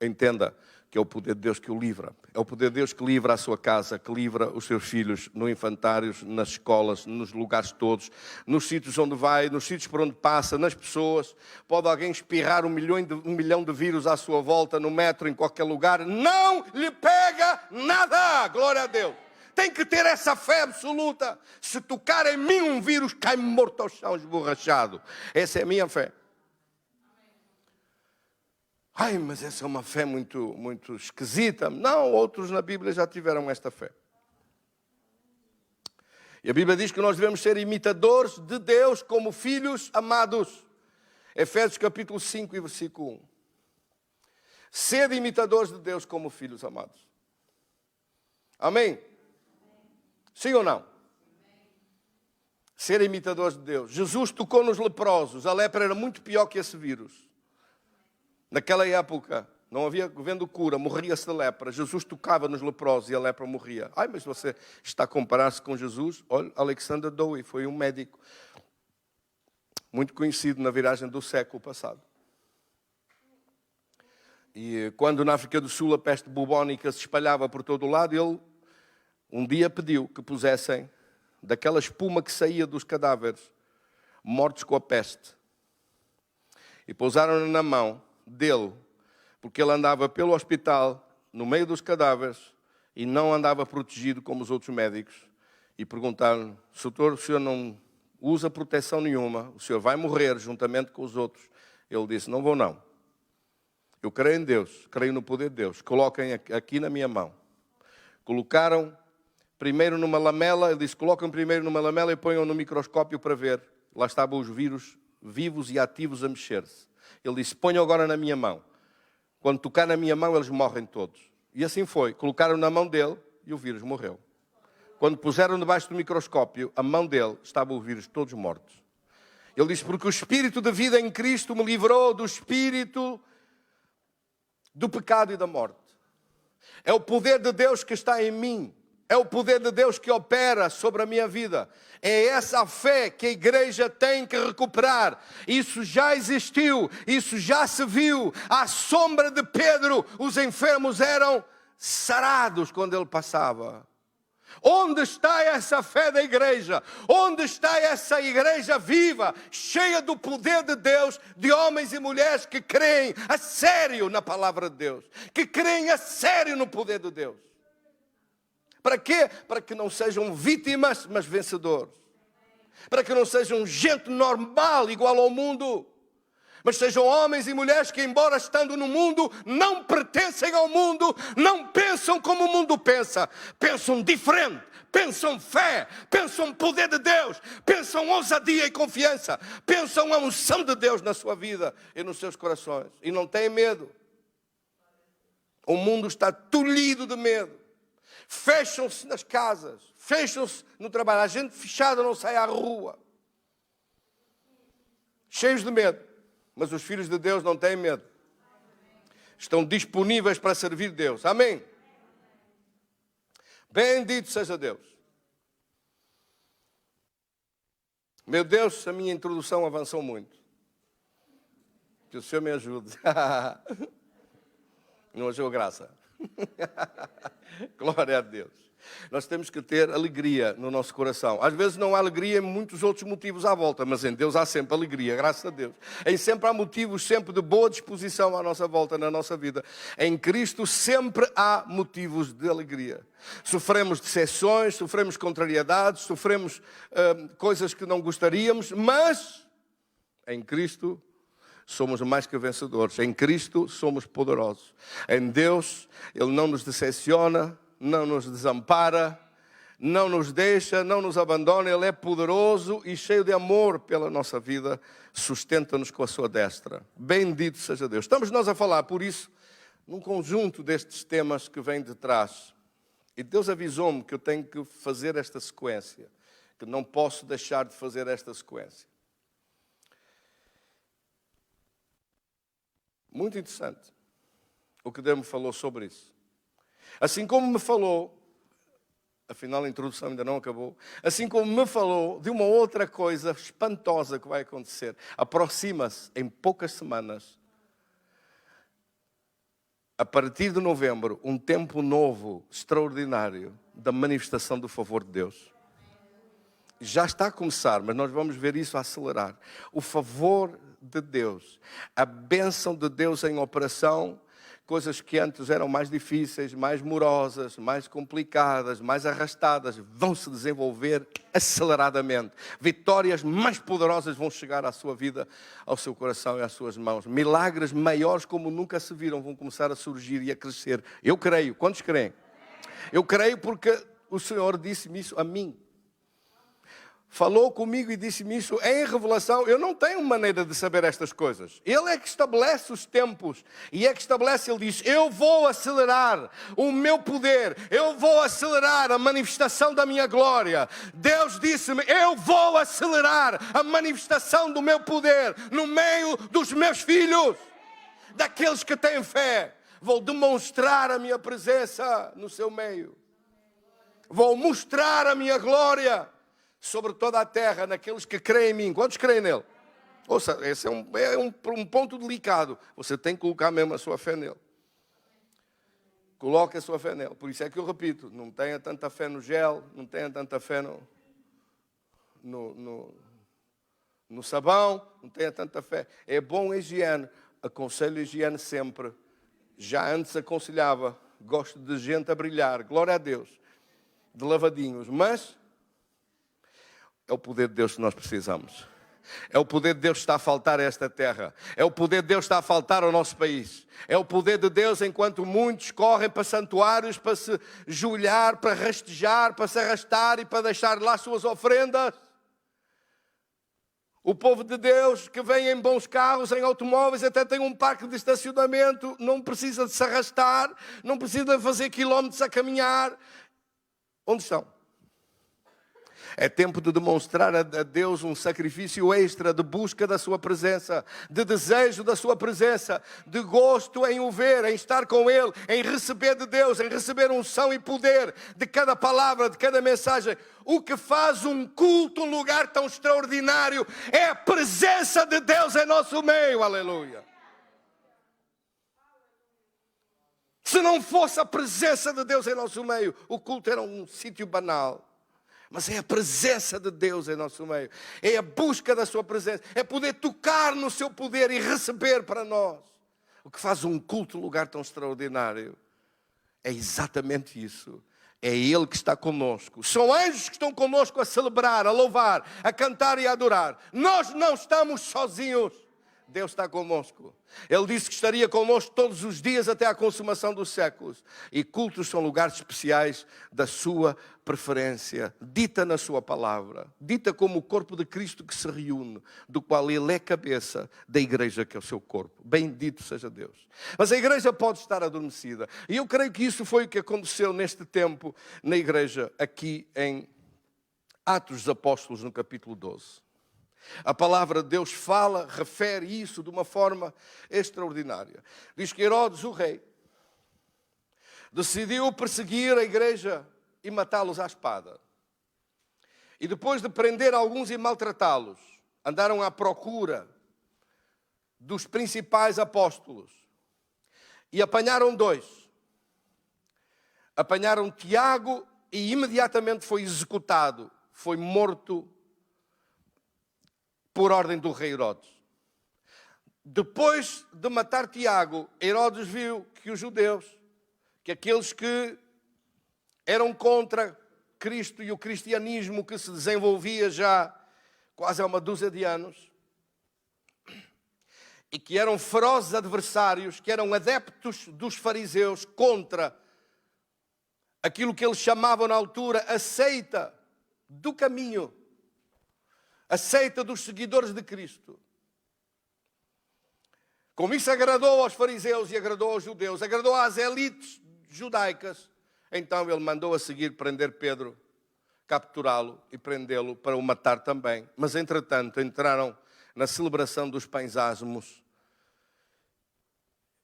Speaker 2: entenda que é o poder de Deus que o livra. É o poder de Deus que livra a sua casa, que livra os seus filhos no infantários, nas escolas, nos lugares todos, nos sítios onde vai, nos sítios por onde passa, nas pessoas. Pode alguém espirrar um milhão de vírus à sua volta, no metro, em qualquer lugar. Não lhe pega nada. Glória a Deus. Tem que ter essa fé absoluta. Se tocar em mim um vírus, cai morto ao chão, esborrachado. Essa é a minha fé. Ai, mas essa é uma fé muito, muito esquisita. Não, outros na Bíblia já tiveram esta fé. E a Bíblia diz que nós devemos ser imitadores de Deus como filhos amados. Efésios capítulo 5 e versículo 1. Sede imitadores de Deus como filhos amados. Amém? Sim ou não? Ser imitadores de Deus. Jesus tocou nos leprosos. A lepra era muito pior que esse vírus. Naquela época, não havendo cura, morria-se de lepra. Jesus tocava nos leprosos e a lepra morria. Ai, mas você está a comparar-se com Jesus? Olha, Alexander Dowie foi um médico muito conhecido na viragem do século passado. E quando na África do Sul a peste bubónica se espalhava por todo o lado, ele um dia pediu que pusessem daquela espuma que saía dos cadáveres, mortos com a peste. E pousaram-na na mão dele, porque ele andava pelo hospital, no meio dos cadáveres, e não andava protegido como os outros médicos. E perguntaram-lhe: doutor, o senhor não usa proteção nenhuma, o senhor vai morrer juntamente com os outros. Ele disse: não vou não. Eu creio em Deus, creio no poder de Deus. Coloquem aqui na minha mão. Colocaram primeiro numa lamela, ele disse: coloquem primeiro numa lamela e ponham no microscópio para ver. Lá estavam os vírus vivos e ativos a mexer-se. Ele disse: ponham agora na minha mão. Quando tocar na minha mão, eles morrem todos. E assim foi. Colocaram na mão dele e o vírus morreu. Quando puseram debaixo do microscópio, a mão dele, estavam os vírus todos mortos. Ele disse: porque o espírito de vida em Cristo me livrou do espírito do pecado e da morte. É o poder de Deus que está em mim. É o poder de Deus que opera sobre a minha vida. É essa a fé que a igreja tem que recuperar. Isso já existiu, isso já se viu. À sombra de Pedro, os enfermos eram sarados quando ele passava. Onde está essa fé da igreja? Onde está essa igreja viva, cheia do poder de Deus, de homens e mulheres que creem a sério na palavra de Deus, que creem a sério no poder de Deus? Para quê? Para que não sejam vítimas, mas vencedores. Para que não sejam gente normal, igual ao mundo, mas sejam homens e mulheres que, embora estando no mundo, não pertencem ao mundo, não pensam como o mundo pensa. Pensam diferente, pensam fé, pensam poder de Deus, pensam ousadia e confiança, pensam a unção de Deus na sua vida e nos seus corações. E não têm medo. O mundo está tolhido de medo. Fecham-se nas casas, fecham-se no trabalho. A gente fechada não sai à rua. Cheios de medo. Mas os filhos de Deus não têm medo. Estão disponíveis para servir Deus. Amém? Bendito seja Deus. Meu Deus, a minha introdução avançou muito. Que o Senhor me ajude. Não achou graça? Glória a Deus. Nós temos que ter alegria no nosso coração. Às vezes não há alegria em muitos outros motivos à volta, mas em Deus há sempre alegria, graças a Deus. Sempre há motivos sempre de boa disposição à nossa volta, na nossa vida. Em Cristo sempre há motivos de alegria. Sofremos decepções, sofremos contrariedades, sofremos coisas que não gostaríamos, mas em Cristo somos mais que vencedores. Em Cristo somos poderosos. Em Deus, Ele não nos decepciona, não nos desampara, não nos deixa, não nos abandona. Ele é poderoso e cheio de amor pela nossa vida. Sustenta-nos com a sua destra. Bendito seja Deus. Estamos nós a falar, por isso, num conjunto destes temas que vêm de trás. E Deus avisou-me que eu tenho que fazer esta sequência, que não posso deixar de fazer esta sequência. Muito interessante o que Deus me falou sobre isso. Assim como me falou, afinal a introdução ainda não acabou, assim como me falou de uma outra coisa espantosa que vai acontecer. Aproxima-se em poucas semanas, a partir de novembro, um tempo novo, extraordinário, da manifestação do favor de Deus. Já está a começar, mas nós vamos ver isso a acelerar. O favor de Deus, a bênção de Deus em operação, coisas que antes eram mais difíceis, mais morosas, mais complicadas, mais arrastadas, vão se desenvolver aceleradamente. Vitórias mais poderosas vão chegar à sua vida, ao seu coração e às suas mãos. Milagres maiores como nunca se viram vão começar a surgir e a crescer. Eu creio. Quantos creem? Eu creio porque o Senhor disse-me isso a mim. Falou comigo e disse-me isso em revelação. Eu não tenho maneira de saber estas coisas. Ele é que estabelece os tempos. E é que estabelece, ele diz, eu vou acelerar o meu poder. Eu vou acelerar a manifestação da minha glória. Deus disse-me, eu vou acelerar a manifestação do meu poder no meio dos meus filhos. Daqueles que têm fé. Vou demonstrar a minha presença no seu meio. Vou mostrar a minha glória sobre toda a terra, naqueles que creem em mim. Quantos creem nele? Ouça, esse é um ponto delicado. Você tem que colocar mesmo a sua fé nele. Coloque a sua fé nele. Por isso é que eu repito, não tenha tanta fé no gel, não tenha tanta fé no sabão, não tenha tanta fé. É bom a higiene. Aconselho a higiene sempre. Já antes aconselhava. Gosto de gente a brilhar. Glória a Deus. De lavadinhos. Mas é o poder de Deus que nós precisamos. É o poder de Deus que está a faltar a esta terra. É o poder de Deus que está a faltar ao nosso país. É o poder de Deus enquanto muitos correm para santuários, para se joelhar, para rastejar, para se arrastar e para deixar lá suas ofrendas. O povo de Deus que vem em bons carros, em automóveis, até tem um parque de estacionamento, não precisa de se arrastar, não precisa de fazer quilómetros a caminhar. Onde estão? É tempo de demonstrar a Deus um sacrifício extra de busca da sua presença, de desejo da sua presença, de gosto em o ver, em estar com Ele, em receber de Deus, em receber unção e poder de cada palavra, de cada mensagem. O que faz um culto um lugar tão extraordinário é a presença de Deus em nosso meio. Aleluia. Se não fosse a presença de Deus em nosso meio, o culto era um sítio banal. Mas é a presença de Deus em nosso meio. É a busca da sua presença. É poder tocar no seu poder e receber para nós. O que faz um culto um lugar tão extraordinário é exatamente isso. É Ele que está conosco. São anjos que estão conosco a celebrar, a louvar, a cantar e a adorar. Nós não estamos sozinhos. Deus está conosco. Ele disse que estaria conosco todos os dias até à consumação dos séculos. E cultos são lugares especiais da sua preferência, dita na sua palavra, dita como o corpo de Cristo que se reúne, do qual Ele é cabeça da igreja que é o seu corpo. Bendito seja Deus. Mas a igreja pode estar adormecida. E eu creio que isso foi o que aconteceu neste tempo na igreja, aqui em Atos dos Apóstolos, no capítulo 12. A palavra de Deus fala, refere isso de uma forma extraordinária. Diz que Herodes, o rei, decidiu perseguir a igreja e matá-los à espada. E depois de prender alguns e maltratá-los, andaram à procura dos principais apóstolos. E apanharam dois. Apanharam Tiago e imediatamente foi executado. Foi morto por ordem do rei Herodes. Depois de matar Tiago, Herodes viu que os judeus, que aqueles que eram contra Cristo e o cristianismo que se desenvolvia já quase há uma dúzia de anos, e que eram ferozes adversários, que eram adeptos dos fariseus contra aquilo que eles chamavam na altura a seita do caminho, a seita dos seguidores de Cristo. Como isso agradou aos fariseus e agradou aos judeus, agradou às elites judaicas, então ele mandou a seguir prender Pedro, capturá-lo e prendê-lo para o matar também. Mas entretanto entraram na celebração dos pães asmos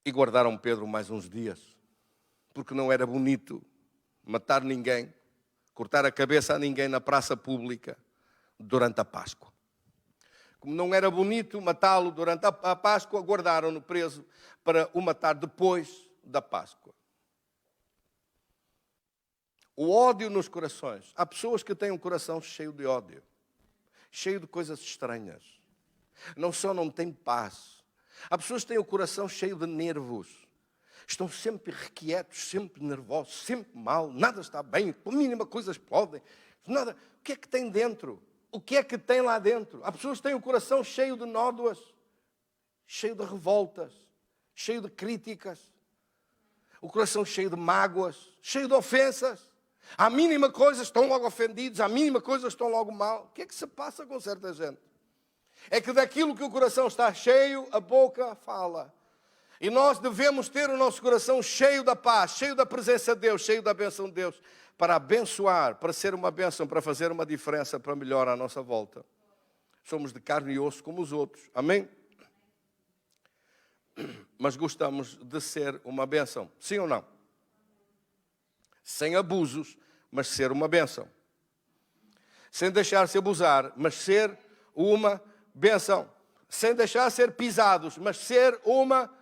Speaker 2: e guardaram Pedro mais uns dias, porque não era bonito matar ninguém, cortar a cabeça a ninguém na praça pública durante a Páscoa. Como não era bonito matá-lo durante a Páscoa, guardaram-no preso para o matar depois da Páscoa. O ódio nos corações. Há pessoas que têm um coração cheio de ódio, cheio de coisas estranhas. Não só não têm paz. Há pessoas que têm o coração cheio de nervos. Estão sempre irrequietos, sempre nervosos, sempre mal. Nada está bem, com a mínima coisa explodem. Nada. O que é que tem dentro? O que é que tem lá dentro? Há pessoas que têm o coração cheio de nódoas, cheio de revoltas, cheio de críticas, o coração cheio de mágoas, cheio de ofensas. À mínima coisa estão logo ofendidos, à mínima coisa estão logo mal. O que é que se passa com certa gente? É que daquilo que o coração está cheio, a boca fala. E nós devemos ter o nosso coração cheio da paz, cheio da presença de Deus, cheio da bênção de Deus, para abençoar, para ser uma bênção, para fazer uma diferença, para melhorar à nossa volta. Somos de carne e osso como os outros. Amém? Mas gostamos de ser uma bênção. Sim ou não? Sem abusos, mas ser uma bênção. Sem deixar-se abusar, mas ser uma bênção. Sem deixar ser pisados, mas ser uma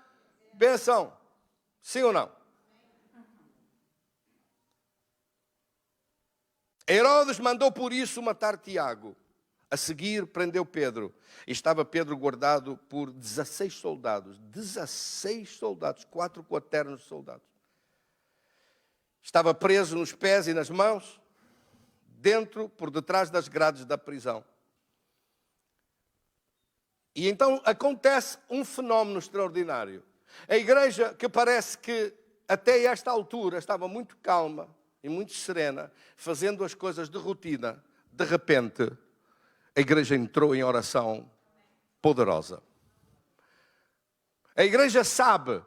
Speaker 2: bênção. Sim ou não? Herodes mandou por isso matar Tiago. A seguir prendeu Pedro. E estava Pedro guardado por 16 soldados. 16 soldados, 4 quaternos de soldados. Estava preso nos pés e nas mãos, dentro, por detrás das grades da prisão. E então acontece um fenómeno extraordinário. A igreja, que parece que até esta altura estava muito calma e muito serena, fazendo as coisas de rotina, de repente, a igreja entrou em oração poderosa. A igreja sabe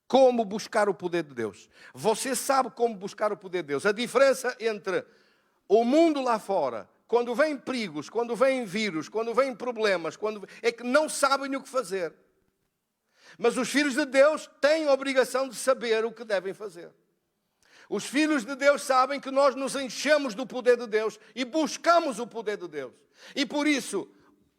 Speaker 2: como buscar o poder de Deus. Você sabe como buscar o poder de Deus. A diferença entre o mundo lá fora, quando vem perigos, quando vem vírus, quando vem problemas, é que não sabem o que fazer. Mas os filhos de Deus têm a obrigação de saber o que devem fazer. Os filhos de Deus sabem que nós nos enchemos do poder de Deus e buscamos o poder de Deus. E por isso,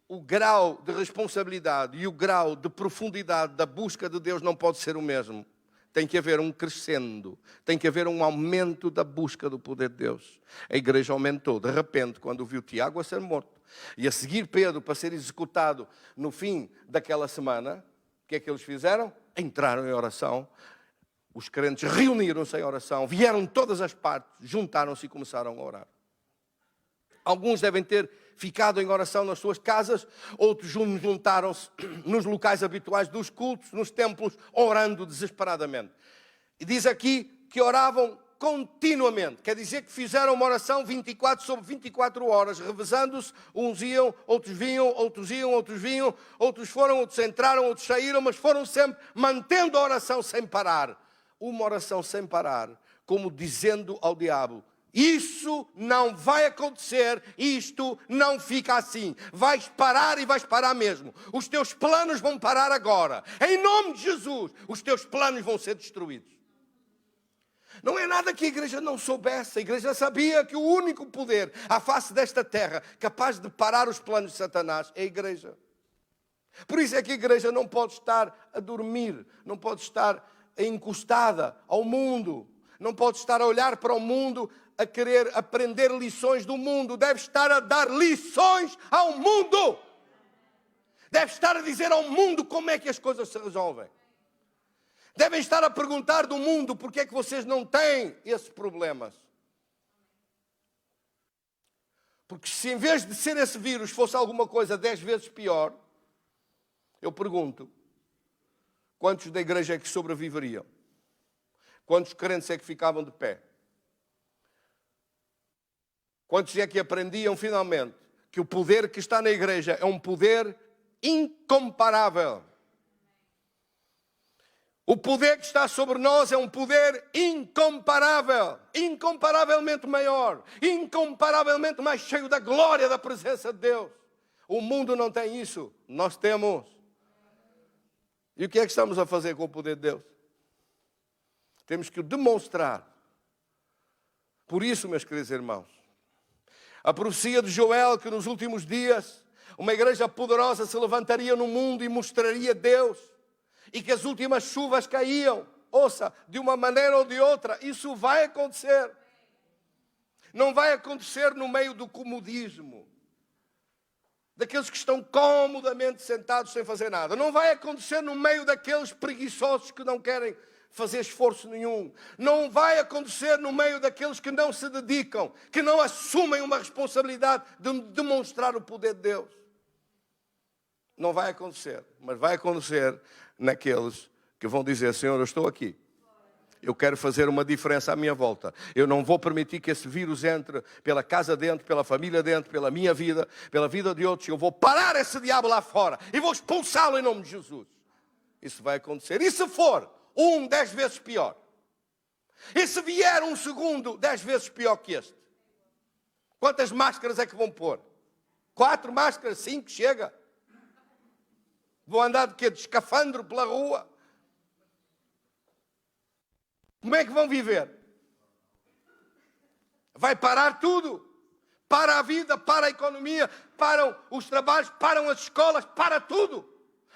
Speaker 2: o grau de responsabilidade e o grau de profundidade da busca de Deus não pode ser o mesmo. Tem que haver um crescendo, tem que haver um aumento da busca do poder de Deus. A igreja aumentou. De repente, quando viu Tiago a ser morto e a seguir Pedro para ser executado no fim daquela semana, o que é que eles fizeram? Entraram em oração. Os crentes reuniram-se em oração, vieram de todas as partes, juntaram-se e começaram a orar. Alguns devem ter ficado em oração nas suas casas, outros juntaram-se nos locais habituais dos cultos, nos templos, orando desesperadamente. E diz aqui que oravam continuamente, quer dizer que fizeram uma oração 24 sobre 24 horas, revezando-se, uns iam, outros vinham, outros iam, outros vinham, outros foram, outros entraram, outros saíram, mas foram sempre mantendo a oração sem parar. Uma oração sem parar, como dizendo ao diabo: isso não vai acontecer, isto não fica assim. Vais parar e vais parar mesmo. Os teus planos vão parar agora. Em nome de Jesus, os teus planos vão ser destruídos. Não é nada que a igreja não soubesse. A igreja sabia que o único poder à face desta terra capaz de parar os planos de Satanás é a igreja. Por isso é que a igreja não pode estar a dormir, não pode estar encostada ao mundo, não pode estar a olhar para o mundo a querer aprender lições do mundo. Deve estar a dar lições ao mundo. Deve estar a dizer ao mundo como é que as coisas se resolvem. Devem estar a perguntar do mundo porque é que vocês não têm esses problemas. Porque se em vez de ser esse vírus fosse alguma coisa 10 vezes pior, eu pergunto, quantos da igreja é que sobreviveriam? Quantos crentes é que ficavam de pé? Quantos é que aprendiam finalmente que o poder que está na igreja é um poder incomparável? O poder que está sobre nós é um poder incomparável, incomparavelmente maior, incomparavelmente mais cheio da glória da presença de Deus. O mundo não tem isso, nós temos. E o que é que estamos a fazer com o poder de Deus? Temos que o demonstrar. Por isso, meus queridos irmãos, a profecia de Joel, que nos últimos dias uma igreja poderosa se levantaria no mundo e mostraria Deus, e que as últimas chuvas caíam, ouça, de uma maneira ou de outra, isso vai acontecer. Não vai acontecer no meio do comodismo, daqueles que estão comodamente sentados sem fazer nada. Não vai acontecer no meio daqueles preguiçosos que não querem fazer esforço nenhum. Não vai acontecer no meio daqueles que não se dedicam, que não assumem uma responsabilidade de demonstrar o poder de Deus. Não vai acontecer, mas vai acontecer naqueles que vão dizer: Senhor, eu estou aqui. Eu quero fazer uma diferença à minha volta. Eu não vou permitir que esse vírus entre pela casa dentro, pela família dentro, pela minha vida, pela vida de outros. Eu vou parar esse diabo lá fora e vou expulsá-lo em nome de Jesus. Isso vai acontecer. E se for 10 vezes pior? E se vier um segundo 10 vezes pior que este? Quantas máscaras é que vão pôr? 4 máscaras? 5? Chega? Vão andar de quê? De escafandro pela rua? Como é que vão viver? Vai parar tudo. Para a vida, para a economia, param os trabalhos, param as escolas, para tudo.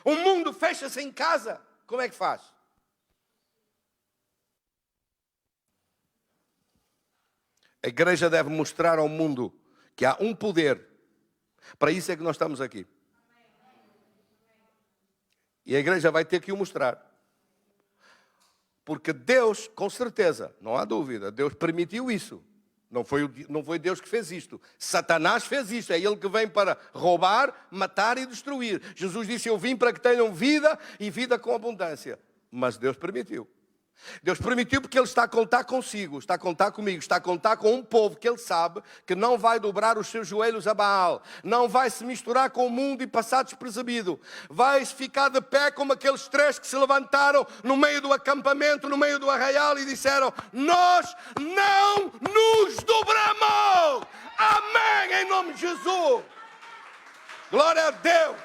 Speaker 2: O mundo fecha-se em casa. Como é que faz? A igreja deve mostrar ao mundo que há um poder. Para isso é que nós estamos aqui. E a igreja vai ter que o mostrar. Porque Deus, com certeza, não há dúvida, Deus permitiu isso. Não foi Deus que fez isto. Satanás fez isto. É Ele que vem para roubar, matar e destruir. Jesus disse: eu vim para que tenham vida e vida com abundância. Mas Deus permitiu. Deus permitiu porque Ele está a contar consigo, está a contar comigo, está a contar com um povo que Ele sabe que não vai dobrar os seus joelhos a Baal, não vai se misturar com o mundo e passar despercebido, vai ficar de pé como aqueles 3 que se levantaram no meio do acampamento, no meio do arraial e disseram: nós não nos dobramos. Amém, em nome de Jesus. Glória a Deus.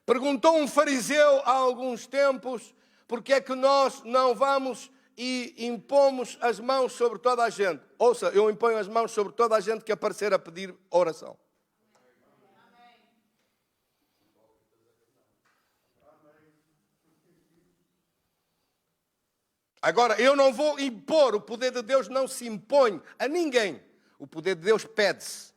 Speaker 2: Perguntou um fariseu há alguns tempos, porque é que nós não vamos e impomos as mãos sobre toda a gente. Ouça, eu imponho as mãos sobre toda a gente que aparecer a pedir oração. Agora, eu não vou impor, o poder de Deus não se impõe a ninguém. O poder de Deus pede-se.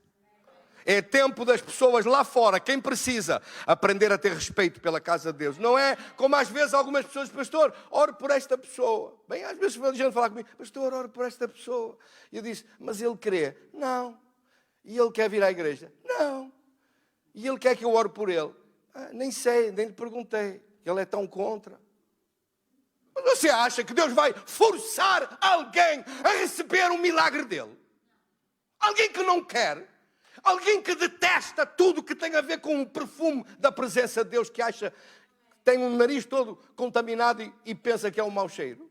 Speaker 2: É tempo das pessoas lá fora, quem precisa, aprender a ter respeito pela casa de Deus. Não é como às vezes algumas pessoas dizem: pastor, ore por esta pessoa. Bem, às vezes a gente fala comigo: pastor, ore por esta pessoa. E eu disse: mas ele crê? Não. E ele quer vir à igreja? Não. E ele quer que eu ore por ele? Nem sei, nem lhe perguntei. Ele é tão contra. Mas você acha que Deus vai forçar alguém a receber um milagre dele? Alguém que não quer? Alguém que detesta tudo que tem a ver com o perfume da presença de Deus, que acha que tem um nariz todo contaminado e pensa que é um mau cheiro?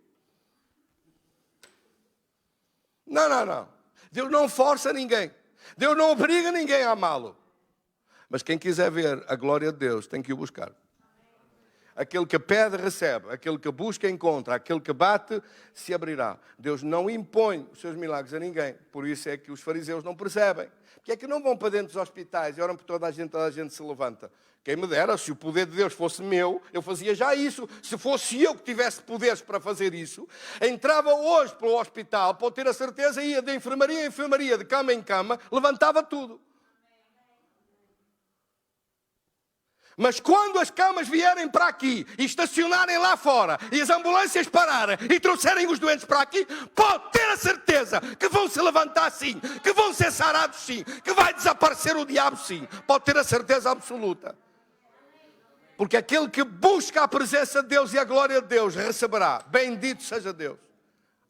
Speaker 2: Não. Deus não força ninguém. Deus não obriga ninguém a amá-lo. Mas quem quiser ver a glória de Deus tem que o buscar. Aquele que pede, recebe. Aquele que busca, encontra. Aquele que bate, se abrirá. Deus não impõe os seus milagres a ninguém. Por isso é que os fariseus não percebem. Porque é que não vão para dentro dos hospitais e oram por toda a gente se levanta. Quem me dera, se o poder de Deus fosse meu, eu fazia já isso. Se fosse eu que tivesse poderes para fazer isso, entrava hoje para o hospital, para ter a certeza, ia de enfermaria em enfermaria, de cama em cama, levantava tudo. Mas quando as camas vierem para aqui e estacionarem lá fora e as ambulâncias pararem e trouxerem os doentes para aqui, pode ter a certeza que vão se levantar sim, que vão ser sarados sim, que vai desaparecer o diabo sim. Pode ter a certeza absoluta. Porque aquele que busca a presença de Deus e a glória de Deus receberá. Bendito seja Deus.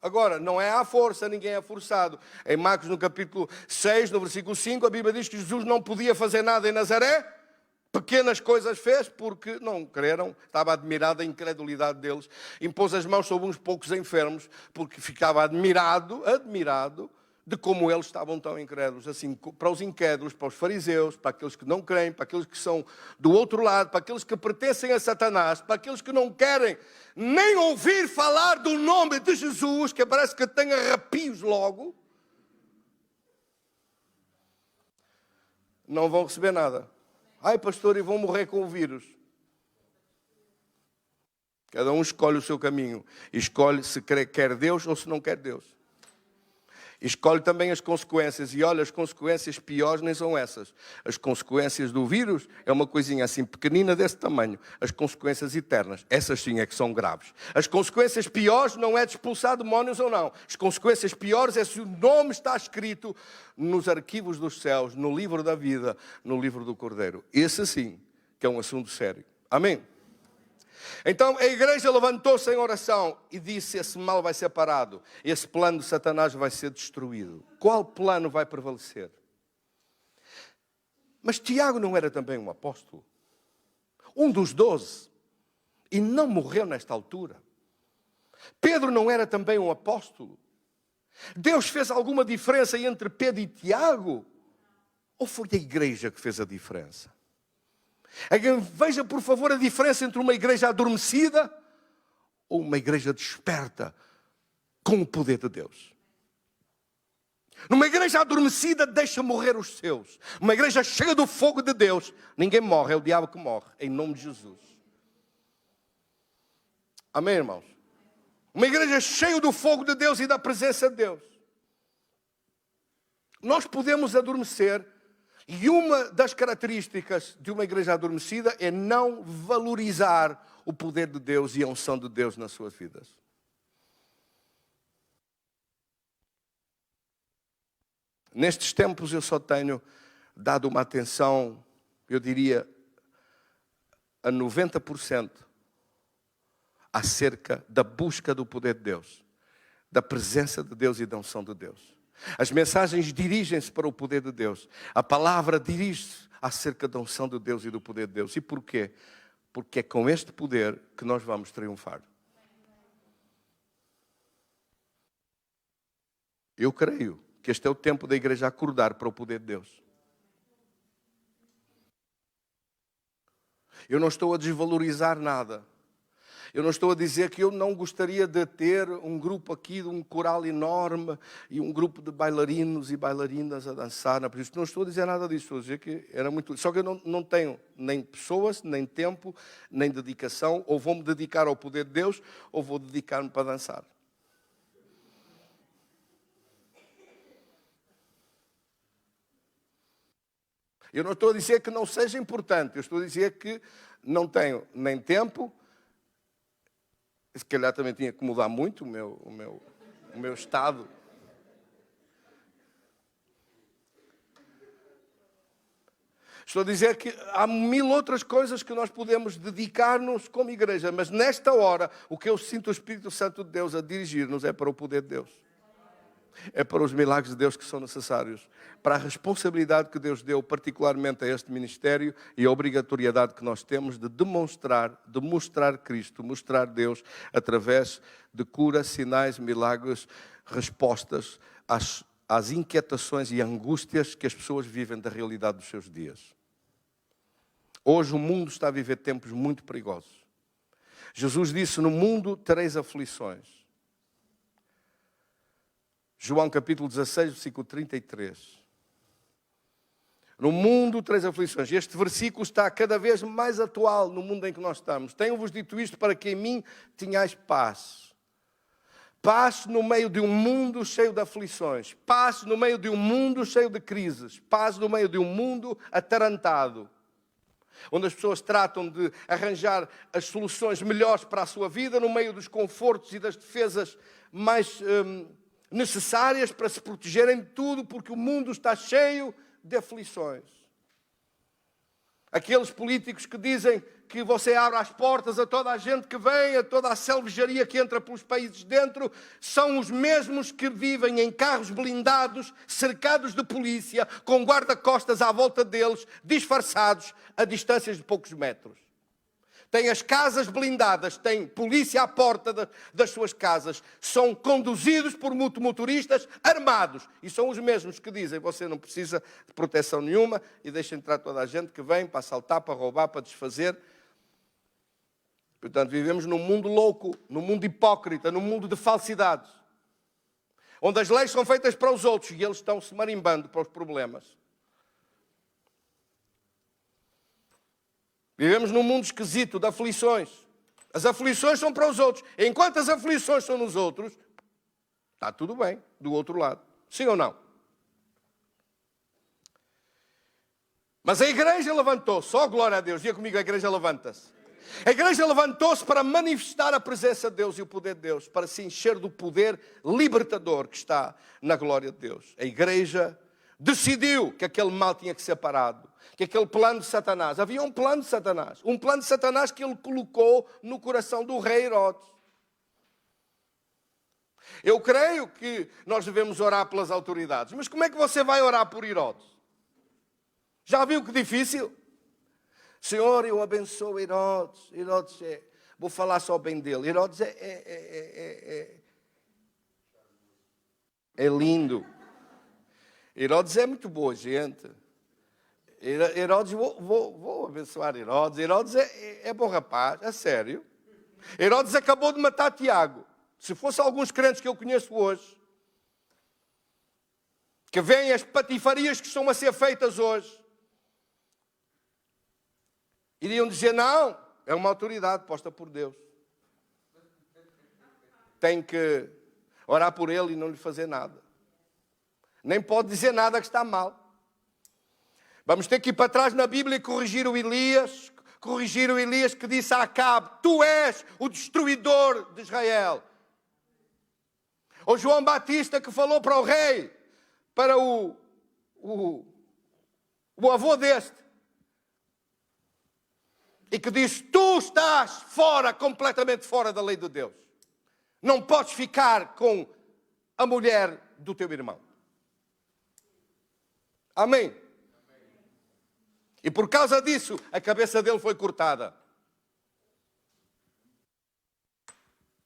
Speaker 2: Agora, não é à força, ninguém é forçado. Em Marcos, no capítulo 6, no versículo 5, a Bíblia diz que Jesus não podia fazer nada em Nazaré. Pequenas coisas fez porque não creram, estava admirado da incredulidade deles. Impôs as mãos sobre uns poucos enfermos porque ficava admirado de como eles estavam tão incrédulos. Assim, para os incrédulos, para os fariseus, para aqueles que não creem, para aqueles que são do outro lado, para aqueles que pertencem a Satanás, para aqueles que não querem nem ouvir falar do nome de Jesus, que parece que tem arrepios logo, não vão receber nada. Ai, pastor, e vão morrer com o vírus. Cada um escolhe o seu caminho. Escolhe se quer Deus ou se não quer Deus. Escolhe também as consequências. E olha, as consequências piores nem são essas. As consequências do vírus é uma coisinha assim pequenina desse tamanho. As consequências eternas, essas sim é que são graves. As consequências piores não é de expulsar demónios ou não. As consequências piores é se o nome está escrito nos arquivos dos céus, no livro da vida, no livro do Cordeiro. Esse sim que é um assunto sério. Amém? Então a igreja levantou-se em oração e disse: esse mal vai ser parado, esse plano de Satanás vai ser destruído. Qual plano vai prevalecer? Mas Tiago não era também um apóstolo? Um dos 12. E não morreu nesta altura. Pedro não era também um apóstolo? Deus fez alguma diferença entre Pedro e Tiago? Ou foi a igreja que fez a diferença? Veja, por favor, a diferença entre uma igreja adormecida ou uma igreja desperta com o poder de Deus. Numa igreja adormecida, deixa morrer os seus. Uma igreja cheia do fogo de Deus, ninguém morre, é o diabo que morre, em nome de Jesus. Amém, irmãos? Uma igreja cheia do fogo de Deus e da presença de Deus. Nós podemos adormecer. E uma das características de uma igreja adormecida é não valorizar o poder de Deus e a unção de Deus nas suas vidas. Nestes tempos eu só tenho dado uma atenção, eu diria, a 90% acerca da busca do poder de Deus, da presença de Deus e da unção de Deus. As mensagens dirigem-se para o poder de Deus. A palavra dirige-se acerca da unção de Deus e do poder de Deus. E porquê? Porque é com este poder que nós vamos triunfar. Eu creio que este é o tempo da igreja acordar para o poder de Deus. Eu não estou a desvalorizar nada. Eu não estou a dizer que eu não gostaria de ter um grupo aqui, de um coral enorme e um grupo de bailarinos e bailarinas a dançar. Não estou a dizer nada disso. Estou a dizer que era muito... Só que eu não tenho nem pessoas, nem tempo, nem dedicação. Ou vou-me dedicar ao poder de Deus, ou vou dedicar-me para dançar. Eu não estou a dizer que não seja importante. Eu estou a dizer que não tenho nem tempo. Se calhar também tinha que mudar muito o meu estado. Estou a dizer que há 1000 outras coisas que nós podemos dedicar-nos como igreja, mas nesta hora, o que eu sinto o Espírito Santo de Deus a dirigir-nos é para o poder de Deus. É para os milagres de Deus que são necessários, para a responsabilidade que Deus deu particularmente a este ministério e a obrigatoriedade que nós temos de mostrar Cristo, mostrar Deus através de curas, sinais, milagres, respostas às inquietações e angústias que as pessoas vivem da realidade dos seus dias. Hoje o mundo está a viver tempos muito perigosos. Jesus disse: no mundo tereis aflições. João capítulo 16, versículo 33. No mundo tereis aflições. Este versículo está cada vez mais atual no mundo em que nós estamos. Tenho-vos dito isto para que em mim tenhais paz. Paz no meio de um mundo cheio de aflições. Paz no meio de um mundo cheio de crises. Paz no meio de um mundo atarantado, onde as pessoas tratam de arranjar as soluções melhores para a sua vida, no meio dos confortos e das defesas mais necessárias para se protegerem de tudo, porque o mundo está cheio de aflições. Aqueles políticos que dizem que você abre as portas a toda a gente que vem, a toda a selvageria que entra pelos países dentro, são os mesmos que vivem em carros blindados, cercados de polícia, com guarda-costas à volta deles, disfarçados a distâncias de poucos metros. Têm as casas blindadas, têm polícia à porta das suas casas, são conduzidos por motoristas armados. E são os mesmos que dizem: você não precisa de proteção nenhuma e deixa entrar toda a gente que vem para assaltar, para roubar, para desfazer. Portanto, vivemos num mundo louco, num mundo hipócrita, num mundo de falsidades, onde as leis são feitas para os outros e eles estão se marimbando para os problemas. Vivemos num mundo esquisito de aflições. As aflições são para os outros. Enquanto as aflições são nos outros, está tudo bem do outro lado. Sim ou não? Mas a igreja levantou-se. Só glória a Deus. Diga comigo, a igreja levanta-se. A igreja levantou-se para manifestar a presença de Deus e o poder de Deus, para se encher do poder libertador que está na glória de Deus. A igreja decidiu que aquele mal tinha que ser parado, que aquele plano de Satanás, havia um plano de Satanás que ele colocou no coração do rei Herodes. Eu creio que nós devemos orar pelas autoridades, mas como é que você vai orar por Herodes? Já viu que difícil? Senhor, eu abençoo Herodes. Herodes vou falar só bem dele. Herodes é lindo. Herodes é muito boa gente. Herodes, vou abençoar Herodes. Herodes é bom rapaz, é sério. Herodes acabou de matar Tiago. Se fosse alguns crentes que eu conheço hoje, que veem as patifarias que estão a ser feitas hoje, iriam dizer: não, é uma autoridade posta por Deus. Tem que orar por ele e não lhe fazer nada. Nem pode dizer nada que está mal. Vamos ter que ir para trás na Bíblia e corrigir o Elias que disse a Acabe: tu és o destruidor de Israel. Ou João Batista que falou para o rei, para o o avô deste, e que diz: tu estás fora, completamente fora da lei de Deus. Não podes ficar com a mulher do teu irmão. Amém? E por causa disso, a cabeça dele foi cortada.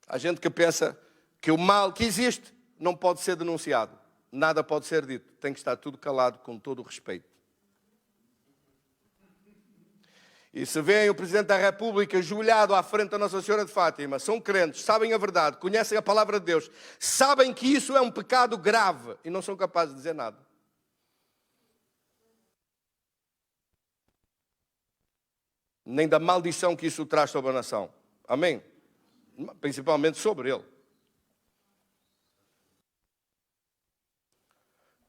Speaker 2: Há gente que pensa que o mal que existe não pode ser denunciado. Nada pode ser dito. Tem que estar tudo calado, com todo o respeito. E se veem o Presidente da República ajoelhado à frente da Nossa Senhora de Fátima, são crentes, sabem a verdade, conhecem a palavra de Deus, sabem que isso é um pecado grave e não são capazes de dizer nada. Nem da maldição que isso traz sobre a nação. Amém? Principalmente sobre ele.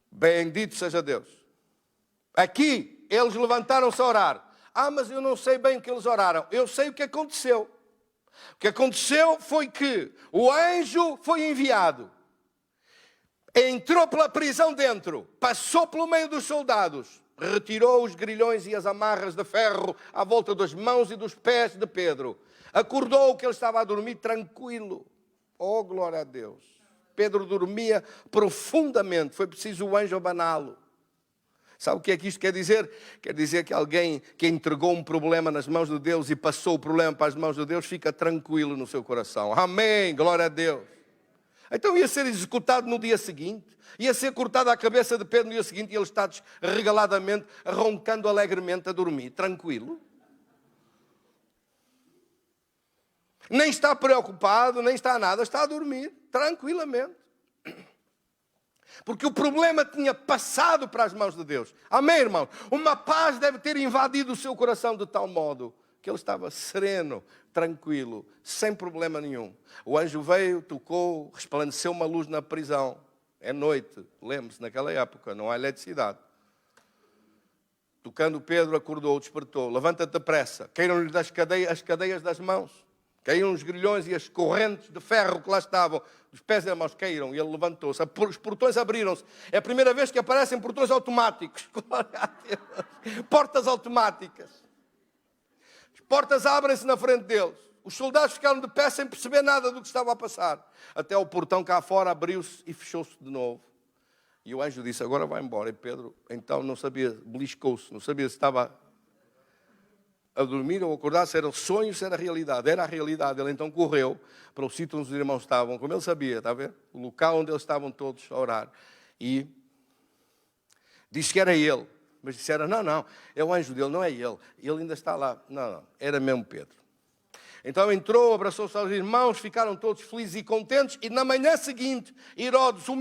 Speaker 2: Bendito seja Deus. Aqui, eles levantaram-se a orar. Mas eu não sei bem o que eles oraram. Eu sei o que aconteceu. O que aconteceu foi que o anjo foi enviado. Entrou pela prisão dentro. Passou pelo meio dos soldados. Retirou os grilhões e as amarras de ferro à volta das mãos e dos pés de Pedro. Acordou que ele estava a dormir tranquilo. Oh, glória a Deus. Pedro dormia profundamente. Foi preciso o anjo abaná-lo. Sabe o que é que isto quer dizer? Quer dizer que alguém que entregou um problema nas mãos de Deus e passou o problema para as mãos de Deus fica tranquilo no seu coração. Amém, glória a Deus. Então ia ser executado no dia seguinte. Ia ser cortada a cabeça de Pedro no dia seguinte e ele está regaladamente, roncando alegremente a dormir, tranquilo. Nem está preocupado, nem está nada, está a dormir tranquilamente. Porque o problema tinha passado para as mãos de Deus. Amém, irmão? Uma paz deve ter invadido o seu coração de tal modo que ele estava sereno, tranquilo, sem problema nenhum. O anjo veio, tocou, resplandeceu uma luz na prisão. É noite, lembre-se, naquela época, não há eletricidade. Tocando Pedro, acordou, despertou. Levanta-te depressa. Caíram-lhe as cadeias das mãos. Caíram os grilhões e as correntes de ferro que lá estavam. Os pés das mãos caíram e ele levantou-se. Os portões abriram-se. É a primeira vez que aparecem portões automáticos. Glória a Deus. Portas automáticas. As portas abrem-se na frente deles. Os soldados ficaram de pé sem perceber nada do que estava a passar. Até o portão cá fora abriu-se e fechou-se de novo. E o anjo disse: agora vai embora. E Pedro, então, não sabia, beliscou-se. Não sabia se estava a dormir ou acordar, se era sonho, se era realidade. Era a realidade. Ele então correu para o sítio onde os irmãos estavam, como ele sabia, está a ver? O local onde eles estavam todos a orar. E disse que era ele. Mas disseram: não, é o anjo dele, não é ele. Ele ainda está lá. Não, era mesmo Pedro. Então entrou, abraçou-se aos irmãos, ficaram todos felizes e contentes. E na manhã seguinte, Herodes, o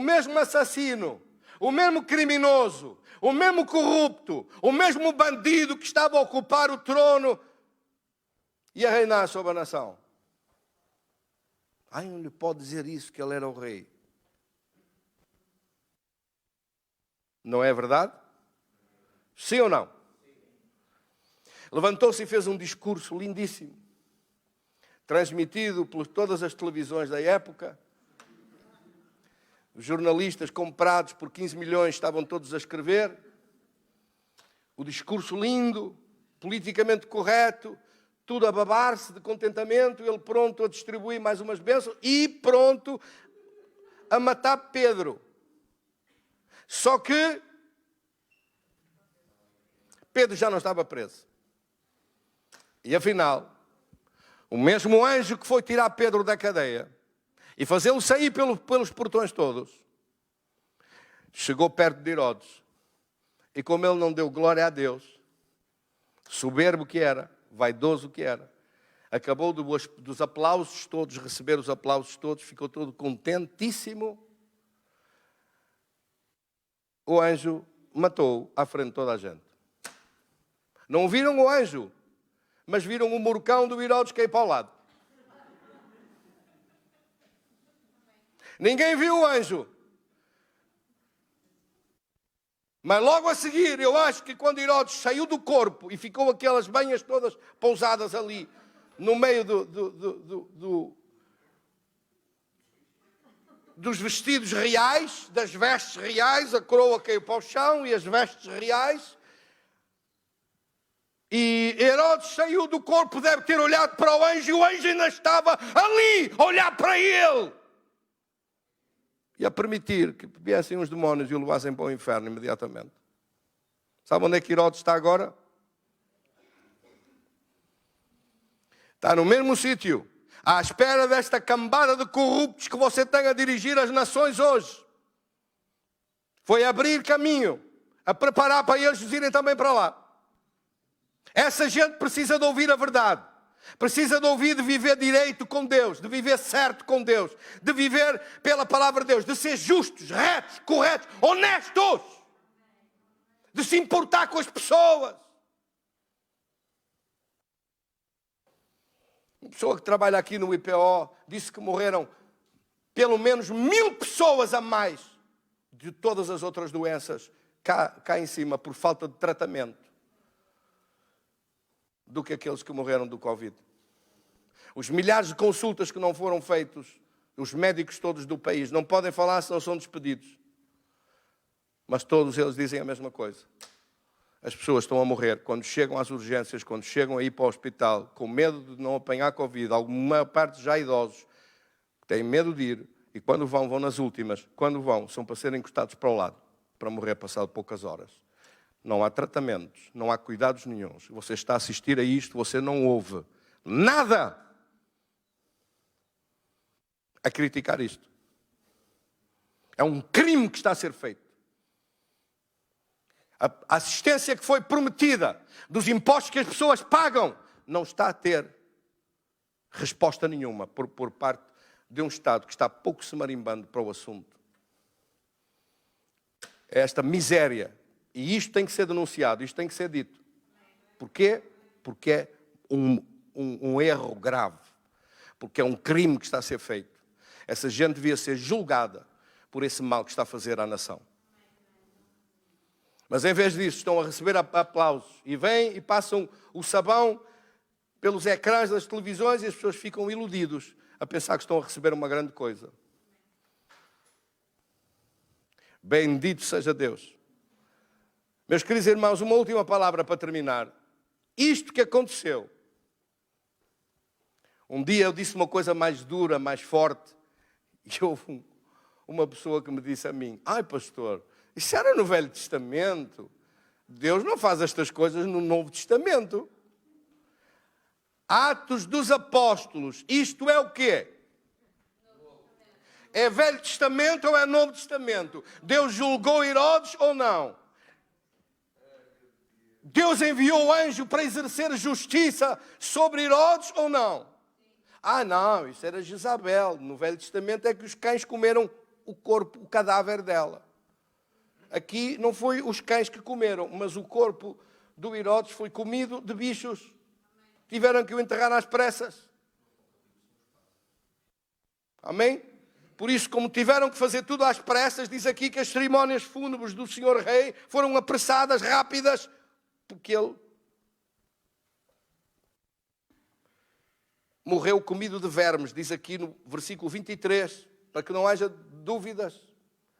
Speaker 2: mesmo assassino, o mesmo criminoso, o mesmo corrupto, o mesmo bandido que estava a ocupar o trono e a reinar sobre a nação. Não lhe pode dizer isso, que ele era o rei. Não é verdade? Sim ou não? Levantou-se e fez um discurso lindíssimo, transmitido por todas as televisões da época. Os jornalistas comprados por 15 milhões estavam todos a escrever. O discurso lindo, politicamente correto, tudo a babar-se de contentamento, ele pronto a distribuir mais umas bênçãos e pronto a matar Pedro. Só que Pedro já não estava preso. E afinal, o mesmo anjo que foi tirar Pedro da cadeia e fazê-lo sair pelos portões todos, chegou perto de Herodes. E como ele não deu glória a Deus, soberbo que era, vaidoso que era, acabou dos aplausos todos, receber os aplausos todos, ficou todo contentíssimo. O anjo matou à frente de toda a gente. Não viram o anjo, mas viram o murcão do Herodes cair para o lado. Ninguém viu o anjo. Mas logo a seguir, eu acho que quando Herodes saiu do corpo e ficou aquelas banhas todas pousadas ali, no meio dos vestidos reais, das vestes reais, a coroa caiu para o chão e as vestes reais. E Herodes saiu do corpo, deve ter olhado para o anjo, e o anjo ainda estava ali, a olhar para ele. E a permitir que viessem os demónios e o levassem para o inferno imediatamente. Sabe onde é que Herodes está agora? Está no mesmo sítio, à espera desta cambada de corruptos que você tem a dirigir as nações hoje. Foi abrir caminho, a preparar para eles irem também para lá. Essa gente precisa de ouvir a verdade. Precisa de ouvir, de viver direito com Deus, de viver certo com Deus, de viver pela palavra de Deus, de ser justos, retos, corretos, honestos, de se importar com as pessoas. Uma pessoa que trabalha aqui no IPO disse que morreram pelo menos 1000 pessoas a mais de todas as outras doenças cá em cima por falta de tratamento do que aqueles que morreram do Covid. Os milhares de consultas que não foram feitos, os médicos todos do país não podem falar senão são despedidos. Mas todos eles dizem a mesma coisa. As pessoas estão a morrer quando chegam às urgências, quando chegam a ir para o hospital, com medo de não apanhar Covid, alguma parte já idosos, têm medo de ir, e quando vão nas últimas. Quando vão, são para serem encostados para o lado, para morrer passado poucas horas. Não há tratamentos, não há cuidados nenhuns. Você está a assistir a isto, você não ouve nada a criticar isto. É um crime que está a ser feito. A assistência que foi prometida, dos impostos que as pessoas pagam, não está a ter resposta nenhuma por parte de um Estado que está pouco se marimbando para o assunto. É esta miséria. E isto tem que ser denunciado, isto tem que ser dito. Porquê? Porque é um erro grave. Porque é um crime que está a ser feito. Essa gente devia ser julgada por esse mal que está a fazer à nação. Mas em vez disso estão a receber aplausos. E vêm e passam o sabão pelos ecrãs das televisões e as pessoas ficam iludidos a pensar que estão a receber uma grande coisa. Bendito seja Deus. Meus queridos irmãos, uma última palavra para terminar. Isto que aconteceu. Um dia eu disse uma coisa mais dura, mais forte, e houve uma pessoa que me disse a mim: ai pastor, isso era no Velho Testamento. Deus não faz estas coisas no Novo Testamento. Atos dos Apóstolos, isto é o quê? É Velho Testamento ou é Novo Testamento? Deus julgou Herodes ou não? Deus enviou o anjo para exercer justiça sobre Herodes ou não? Ah, não, isso era Jezabel. No Velho Testamento é que os cães comeram o corpo, o cadáver dela. Aqui não foi os cães que comeram, mas o corpo do Herodes foi comido de bichos. Tiveram que o enterrar às pressas. Amém? Por isso, como tiveram que fazer tudo às pressas, diz aqui que as cerimónias fúnebres do Senhor Rei foram apressadas, rápidas, porque ele morreu comido de vermes, diz aqui no versículo 23, para que não haja dúvidas.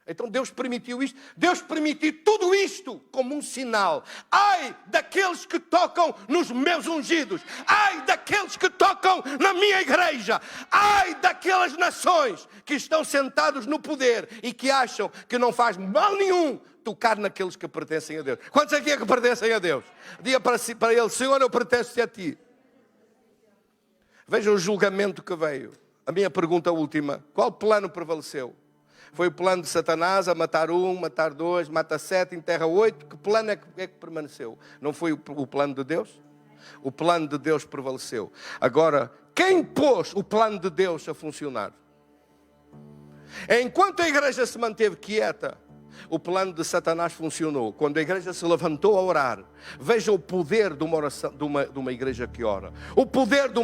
Speaker 2: Então Deus permitiu isto. Deus permitiu tudo isto como um sinal. Ai daqueles que tocam nos meus ungidos. Ai daqueles que tocam na minha igreja. Ai daquelas nações que estão sentados no poder e que acham que não faz mal nenhum tocar naqueles que pertencem a Deus. Quantos aqui é que pertencem a Deus? Diga para ele: Senhor, eu pertenço a ti. Veja o julgamento que veio. A minha pergunta última: qual plano prevaleceu? Foi o plano de Satanás a matar 1, matar 2, mata 7, enterra 8. Que plano é que permaneceu? Não foi o plano de Deus? O plano de Deus prevaleceu. Agora, quem pôs o plano de Deus a funcionar? Enquanto a igreja se manteve quieta, o plano de Satanás funcionou. Quando a igreja se levantou a orar, veja o poder de uma oração, de uma igreja que ora. O poder de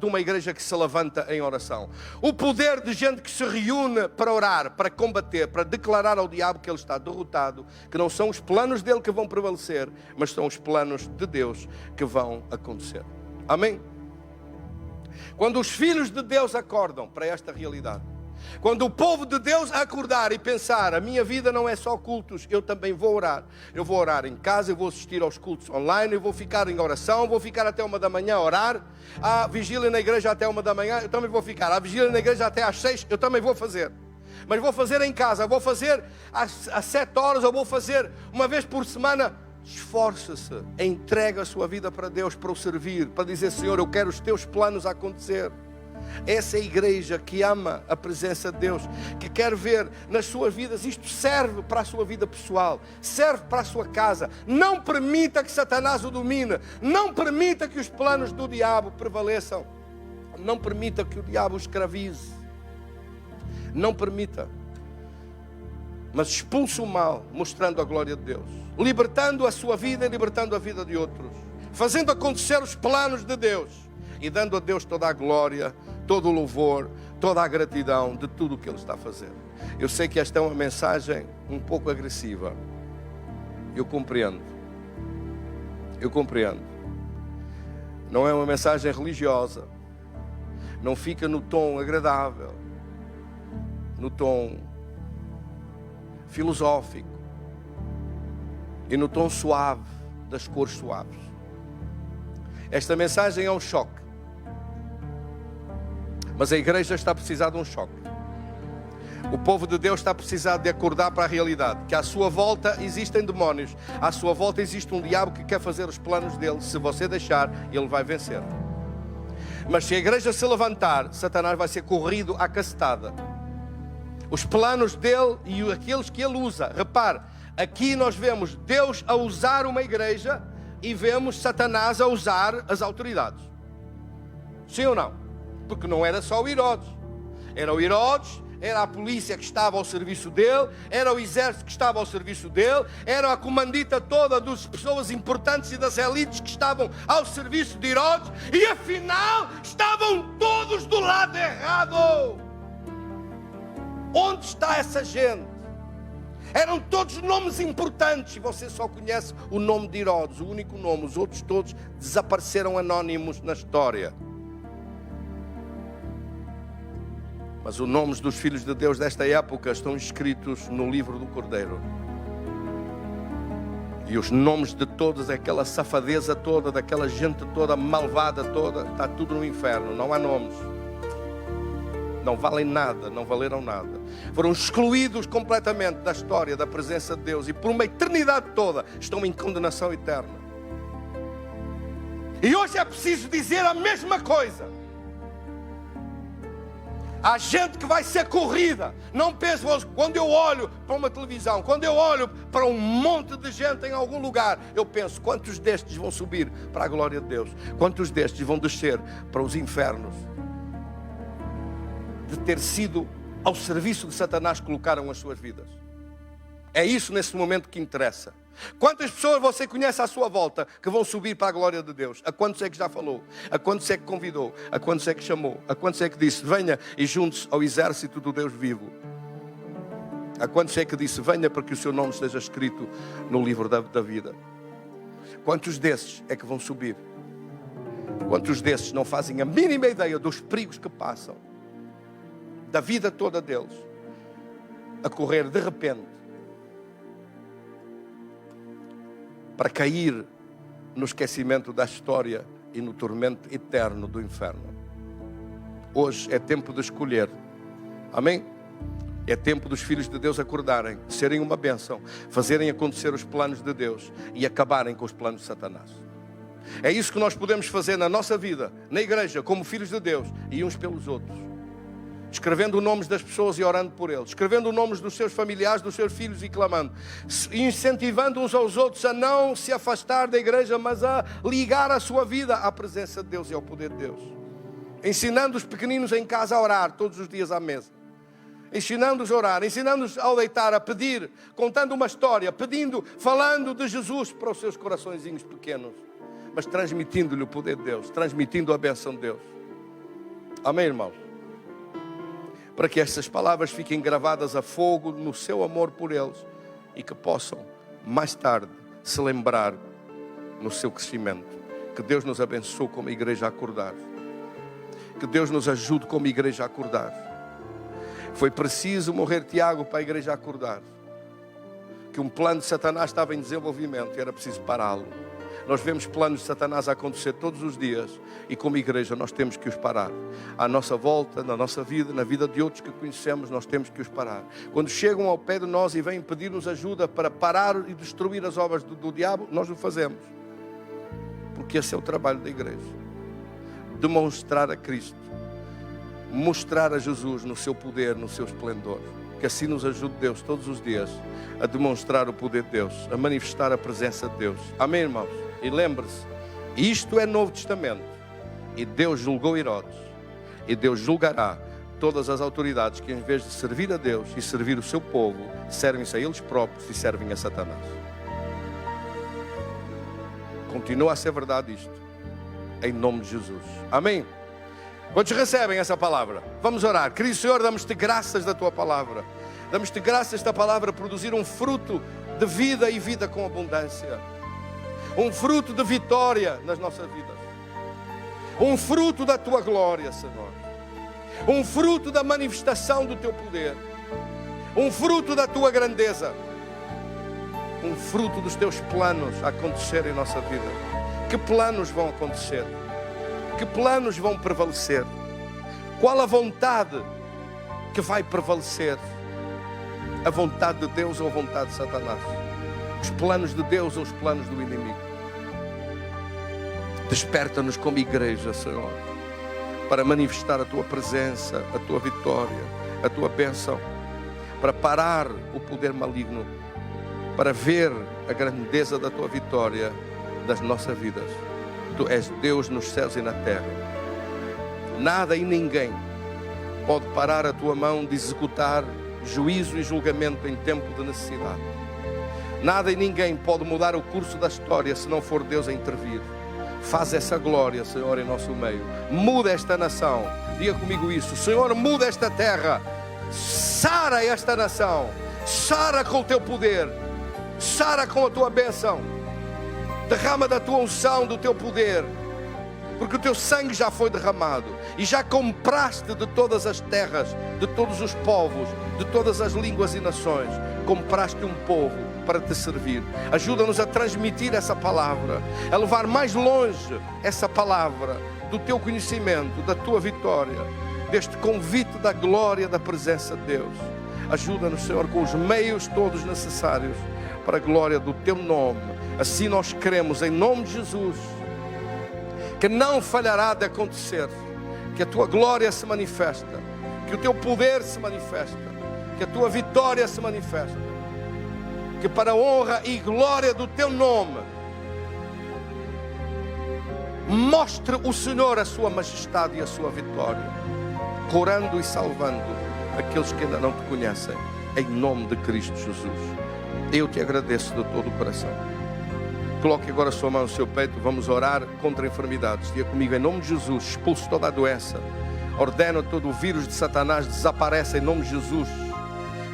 Speaker 2: uma igreja que se levanta em oração. O poder de gente que se reúne para orar, para combater, para declarar ao diabo que ele está derrotado, que não são os planos dele que vão prevalecer, mas são os planos de Deus que vão acontecer. Amém? Quando os filhos de Deus acordam para esta realidade, Quando o povo de Deus acordar e pensar, a minha vida não é só cultos, eu também vou orar. Eu vou orar em casa, eu vou assistir aos cultos online, eu vou ficar em oração, vou ficar até 1 da manhã a orar. A vigília na igreja até 1 da manhã, eu também vou ficar. A vigília na igreja até às 6, eu também vou fazer. Mas vou fazer em casa, vou fazer às 7 horas, ou vou fazer uma vez por semana. Esforce-se, entrega a sua vida para Deus, para o servir, para dizer, Senhor, eu quero os teus planos a acontecer. Essa é a igreja que ama a presença de Deus, que quer ver nas suas vidas. Isto serve para a sua vida pessoal, serve para a sua casa. Não permita que Satanás o domine, não permita que os planos do diabo prevaleçam, não permita que o diabo o escravize, não permita. Mas expulse o mal, mostrando a glória de Deus, libertando a sua vida e libertando a vida de outros, fazendo acontecer os planos de Deus e dando a Deus toda a glória, todo o louvor, toda a gratidão de tudo o que Ele está a fazer. Eu sei que esta é uma mensagem um pouco agressiva. Eu compreendo. Não é uma mensagem religiosa. Não fica no tom agradável, no tom filosófico e no tom suave, das cores suaves. Esta mensagem é um choque. Mas a igreja está a precisar de um choque. O povo de Deus está a precisar de acordar para a realidade, que à sua volta existem demónios, à sua volta existe um diabo que quer fazer os planos dele. Se você deixar, ele vai vencer. Mas se a igreja se levantar, Satanás vai ser corrido à cacetada. Os planos dele e aqueles que ele usa. Repare, aqui nós vemos Deus a usar uma igreja e vemos Satanás a usar as autoridades. Sim ou não? Porque não era só o Herodes. Era o Herodes, era a polícia que estava ao serviço dele, era o exército que estava ao serviço dele, era a comandita toda das pessoas importantes e das elites que estavam ao serviço de Herodes, e afinal estavam todos do lado errado. Onde está essa gente? Eram todos nomes importantes e você só conhece o nome de Herodes, o único nome. Os outros todos desapareceram anónimos na história. Mas os nomes dos filhos de Deus desta época estão escritos no livro do Cordeiro. E os nomes de todos, aquela safadeza toda, daquela gente toda malvada toda, está tudo no inferno, não há nomes. Não valem nada, não valeram nada. Foram excluídos completamente da história, da presença de Deus, e por uma eternidade toda estão em condenação eterna. E hoje é preciso dizer a mesma coisa. Há gente que vai ser corrida. Não pense, quando eu olho para uma televisão, quando eu olho para um monte de gente em algum lugar, eu penso, quantos destes vão subir para a glória de Deus? Quantos destes vão descer para os infernos? De ter sido ao serviço de Satanás que colocaram as suas vidas. É isso nesse momento que interessa. Quantas pessoas você conhece à sua volta que vão subir para a glória de Deus? A quantos é que já falou? A quantos é que convidou? A quantos é que chamou? A quantos é que disse, venha e junte-se ao exército do Deus vivo? A quantos é que disse, venha para que o seu nome esteja escrito no livro da vida? Quantos desses é que vão subir? Quantos desses não fazem a mínima ideia dos perigos que passam, da vida toda deles, a correr de repente para cair no esquecimento da história e no tormento eterno do inferno? Hoje é tempo de escolher. Amém? É tempo dos filhos de Deus acordarem, serem uma bênção, fazerem acontecer os planos de Deus e acabarem com os planos de Satanás. É isso que nós podemos fazer na nossa vida, na igreja, como filhos de Deus, e uns pelos outros. Escrevendo os nomes das pessoas e orando por eles, escrevendo os nomes dos seus familiares, dos seus filhos e clamando, incentivando uns aos outros a não se afastar da igreja, mas a ligar a sua vida à presença de Deus e ao poder de Deus. Ensinando os pequeninos em casa a orar todos os dias à mesa, ensinando-os a orar, ensinando-os ao deitar, a pedir, contando uma história, pedindo, falando de Jesus para os seus coraçõezinhos pequenos, mas transmitindo-lhe o poder de Deus, transmitindo a bênção de Deus. Amém, irmãos? Para que estas palavras fiquem gravadas a fogo no seu amor por eles e que possam, mais tarde, se lembrar no seu crescimento. Que Deus nos abençoe como igreja a acordar. Que Deus nos ajude como igreja a acordar. Foi preciso morrer Tiago para a igreja acordar que um plano de Satanás estava em desenvolvimento e era preciso pará-lo. Nós vemos planos de Satanás a acontecer todos os dias e como igreja nós temos que os parar. À nossa volta, na nossa vida, na vida de outros que conhecemos, nós temos que os parar. Quando chegam ao pé de nós e vêm pedir-nos ajuda para parar e destruir as obras do diabo, nós o fazemos. Porque esse é o trabalho da igreja. Demonstrar a Cristo. Mostrar a Jesus no seu poder, no seu esplendor. Que assim nos ajude Deus todos os dias a demonstrar o poder de Deus, a manifestar a presença de Deus. Amém, irmãos? E lembre-se, isto é Novo Testamento. E Deus julgou Herodes. E Deus julgará todas as autoridades que, em vez de servir a Deus e servir o seu povo, servem-se a eles próprios e servem a Satanás. Continua a ser verdade isto. Em nome de Jesus. Amém? Quantos recebem essa palavra? Vamos orar. Querido Senhor, damos-te graças da tua palavra. Damos-te graças desta palavra produzir um fruto de vida e vida com abundância. Um fruto de vitória nas nossas vidas. Um fruto da tua glória, Senhor. Um fruto da manifestação do teu poder. Um fruto da tua grandeza. Um fruto dos teus planos a acontecer em nossa vida. Que planos vão acontecer? Que planos vão prevalecer? Qual a vontade que vai prevalecer? A vontade de Deus ou a vontade de Satanás? Os planos de Deus ou os planos do inimigo? Desperta-nos como igreja, Senhor, para manifestar a tua presença, a tua vitória, a tua bênção, para parar o poder maligno, para ver a grandeza da tua vitória das nossas vidas. Tu és Deus nos céus e na terra. Nada e ninguém pode parar a tua mão de executar juízo e julgamento em tempo de necessidade. Nada e ninguém pode mudar o curso da história se não for Deus a intervir. Faz essa glória, Senhor, em nosso meio. Muda esta nação. Diga comigo isso. Senhor, muda esta terra. Sara esta nação. Sara com o teu poder. Sara com a tua bênção. Derrama da tua unção, do teu poder. Porque o teu sangue já foi derramado. E já compraste de todas as terras, de todos os povos, de todas as línguas e nações. Compraste um povo para te servir. Ajuda-nos a transmitir essa palavra, a levar mais longe essa palavra do teu conhecimento, da tua vitória, deste convite da glória da presença de Deus. Ajuda-nos, Senhor, com os meios todos necessários para a glória do teu nome. Assim nós queremos, em nome de Jesus, que não falhará de acontecer, que a tua glória se manifesta, que o teu poder se manifesta, que a tua vitória se manifesta, que para a honra e glória do teu nome mostre o Senhor a sua majestade e a sua vitória, curando e salvando aqueles que ainda não te conhecem, em nome de Cristo Jesus. Eu te agradeço de todo o coração. Coloque agora a sua mão no seu peito. Vamos orar contra enfermidades. Diga comigo, em nome de Jesus, expulso toda a doença. Ordeno todo o vírus de Satanás desapareça em nome de Jesus.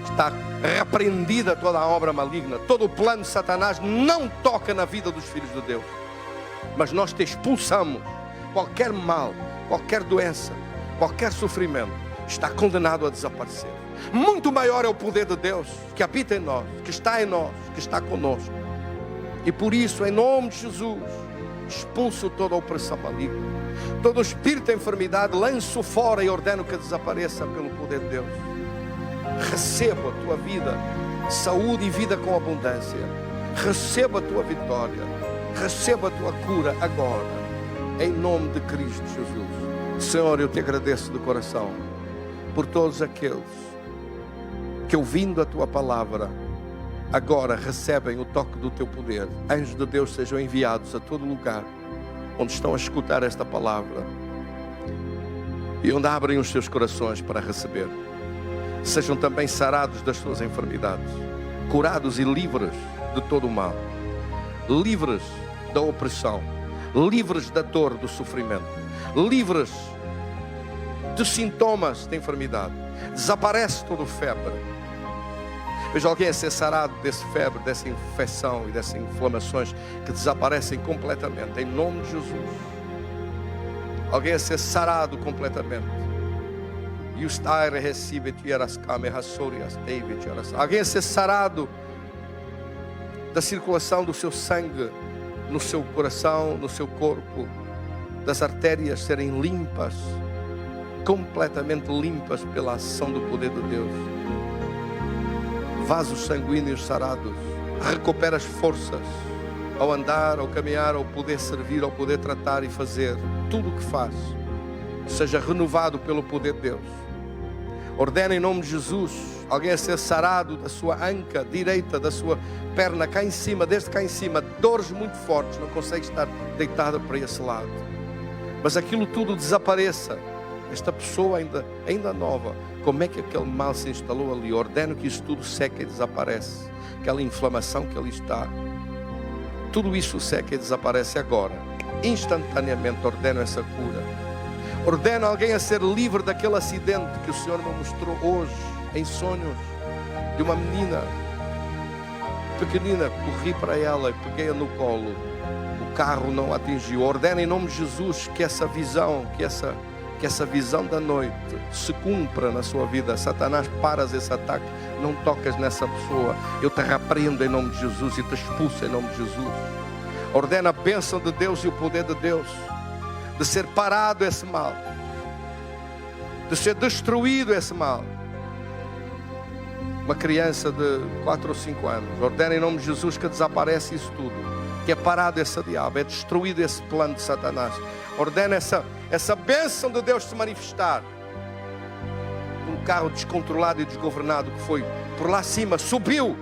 Speaker 2: Está repreendida toda a obra maligna. Todo o plano de Satanás não toca na vida dos filhos de Deus. Mas nós te expulsamos. Qualquer mal, qualquer doença, qualquer sofrimento está condenado a desaparecer. Muito maior é o poder de Deus que habita em nós, que está conosco. E por isso, em nome de Jesus, expulso toda a opressão maligna. Todo espírito de enfermidade lanço fora e ordeno que desapareça pelo poder de Deus. Receba a tua vida, saúde e vida com abundância. Receba a tua vitória. Receba a tua cura agora, em nome de Cristo Jesus. Senhor, eu te agradeço de coração por todos aqueles que, ouvindo a tua palavra, agora recebem o toque do teu poder. Anjos de Deus sejam enviados a todo lugar onde estão a escutar esta palavra e onde abrem os seus corações para receber. Sejam também sarados das suas enfermidades, curados e livres de todo o mal, livres da opressão, livres da dor, do sofrimento, livres de sintomas de enfermidade. Desaparece toda febre. Veja alguém a ser sarado desse febre, dessa infecção e dessas inflamações que desaparecem completamente, em nome de Jesus. Alguém a ser sarado completamente Alguém a ser sarado da circulação do seu sangue no seu coração, no seu corpo, das artérias serem limpas, completamente limpas pela ação do poder de Deus. Vasos sanguíneos sarados. Recupera as forças ao andar, ao caminhar, ao poder servir, ao poder tratar e fazer tudo o que faz. Seja renovado pelo poder de Deus. Ordena em nome de Jesus alguém a ser sarado da sua anca direita, da sua perna cá em cima, desde cá em cima, dores muito fortes, não consegue estar deitada para esse lado. Mas aquilo tudo desapareça. Esta pessoa ainda nova, como é que aquele mal se instalou ali? Ordeno que isso tudo seca e desaparece. Aquela inflamação que ali está, tudo isso seca e desaparece agora. Instantaneamente ordeno essa cura. Ordeno alguém a ser livre daquele acidente que o Senhor me mostrou hoje, em sonhos, de uma menina pequenina. Corri para ela e peguei-a no colo. O carro não a atingiu. Ordeno em nome de Jesus que essa visão, que essa visão da noite se cumpra na sua vida. Satanás, paras esse ataque, não tocas nessa pessoa. Eu te repreendo em nome de Jesus e te expulso em nome de Jesus. Ordena a bênção de Deus e o poder de Deus, de ser parado esse mal, de ser destruído esse mal. Uma criança de 4 ou 5 anos, ordena em nome de Jesus que desaparece isso tudo, que é parado esse diabo, é destruído esse plano de Satanás. Ordena essa bênção de Deus se manifestar. Um carro descontrolado e desgovernado que foi por lá acima, subiu.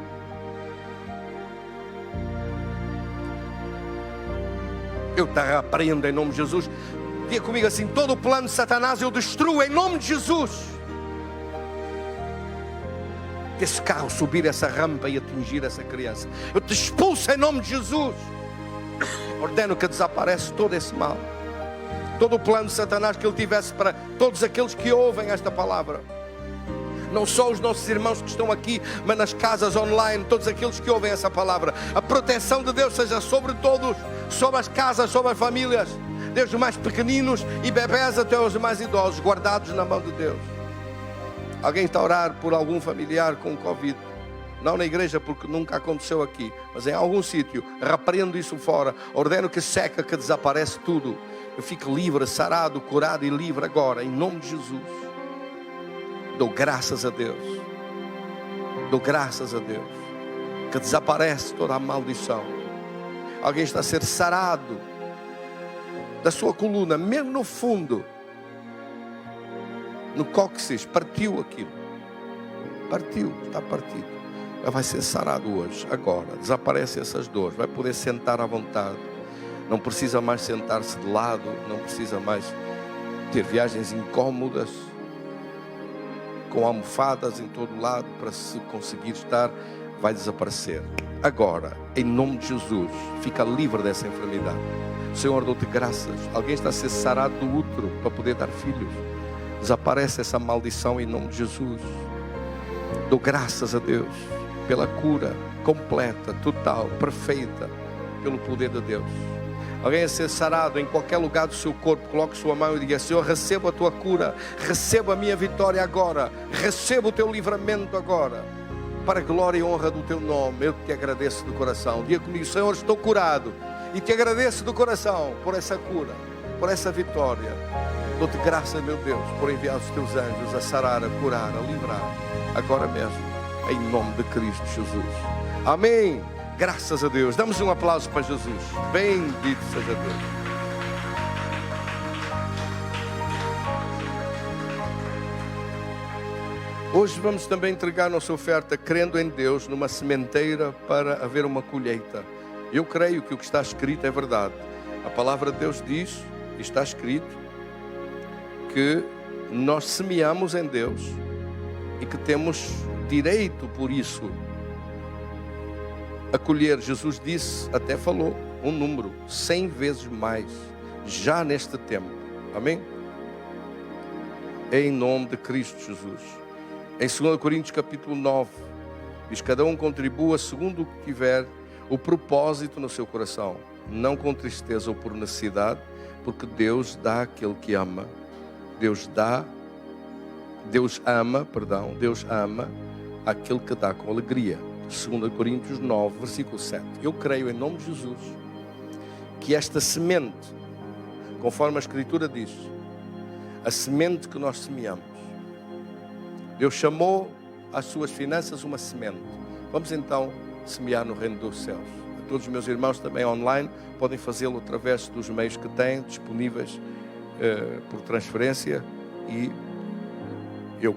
Speaker 2: Eu te repreendo em nome de Jesus. Diga comigo assim: todo o plano de Satanás eu destruo em nome de Jesus. Que esse carro subir essa rampa e atingir essa criança, eu te expulso em nome de Jesus. Ordeno que desaparece todo esse mal, todo o plano de Satanás que ele tivesse para todos aqueles que ouvem esta palavra. Não só os nossos irmãos que estão aqui, mas nas casas online, todos aqueles que ouvem essa palavra. A proteção de Deus seja sobre todos, sobre as casas, sobre as famílias, desde os mais pequeninos e bebés até os mais idosos, guardados na mão de Deus. Alguém está a orar por algum familiar com Covid? Não na igreja, porque nunca aconteceu aqui, mas em algum sítio. Repreendo isso fora. Ordeno que seca, que desaparece tudo. Eu fico livre, sarado, curado e livre agora, em nome de Jesus. Dou graças a Deus. Dou graças a Deus. Que desaparece toda a maldição. Alguém está a ser sarado da sua coluna, mesmo no fundo, no cóccix, partiu aquilo. Partiu, está partido. Vai ser sarado hoje, agora. Desaparecem essas dores. Vai poder sentar à vontade. Não precisa mais sentar-se de lado. Não precisa mais ter viagens incômodas, com almofadas em todo lado para se conseguir estar. Vai desaparecer. Agora, em nome de Jesus, fica livre dessa enfermidade. Senhor, dou-te graças. Alguém está a ser sarado do útero para poder dar filhos. Desaparece essa maldição em nome de Jesus. Dou graças a Deus pela cura completa, total, perfeita, pelo poder de Deus. Alguém a ser sarado em qualquer lugar do seu corpo, coloque sua mão e diga: Senhor, recebo a tua cura, recebo a minha vitória agora, recebo o teu livramento agora, para a glória e honra do teu nome. Eu te agradeço de coração. Diga comigo: Senhor, estou curado e te agradeço de coração por essa cura, por essa vitória. Dou-te graças, meu Deus, por enviar os teus anjos a sarar, a curar, a livrar, agora mesmo, em nome de Cristo Jesus. Amém. Graças a Deus. Damos um aplauso para Jesus. Bendito seja Deus. Hoje vamos também entregar nossa oferta, crendo em Deus, numa sementeira para haver uma colheita. Eu creio que o que está escrito é verdade. A palavra de Deus diz, está escrito, que nós semeamos em Deus e que temos direito por isso a colher. Jesus disse, até falou um número, 100 vezes mais, já neste tempo. Amém? Em nome de Cristo Jesus. Em 2 Coríntios capítulo 9, diz: cada um contribua segundo o que tiver o propósito no seu coração, não com tristeza ou por necessidade, porque Deus dá àquele que ama. Deus dá Deus ama aquele que dá com alegria. 2 Coríntios 9, versículo 7. Eu creio em nome de Jesus que esta semente, conforme a Escritura diz, a semente que nós semeamos, Deus chamou às suas finanças uma semente. Vamos então semear no reino dos céus. Todos os meus irmãos também online podem fazê-lo através dos meios que têm disponíveis por transferência, e eu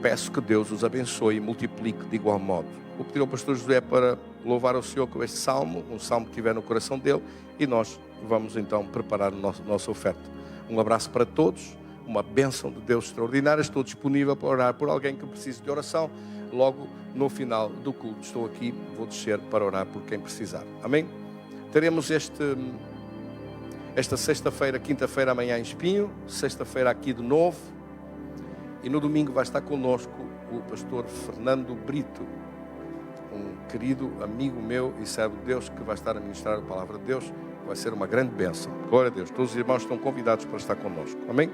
Speaker 2: peço que Deus os abençoe e multiplique de igual modo. Vou pedir ao pastor José para louvar ao Senhor com este salmo, um salmo que tiver no coração dele, e nós vamos então preparar a nossa oferta. Um abraço para todos, uma bênção de Deus extraordinária. Estou disponível para orar por alguém que precise de oração. Logo no final do culto estou aqui, vou descer para orar por quem precisar. Amém? Teremos esta sexta-feira, quinta-feira amanhã em Espinho, sexta-feira aqui de novo, e no domingo vai estar connosco o pastor Fernando Brito, um querido amigo meu e servo de Deus, que vai estar a ministrar a palavra de Deus. Vai ser uma grande bênção. Glória a Deus. Todos os irmãos estão convidados para estar connosco. Amém?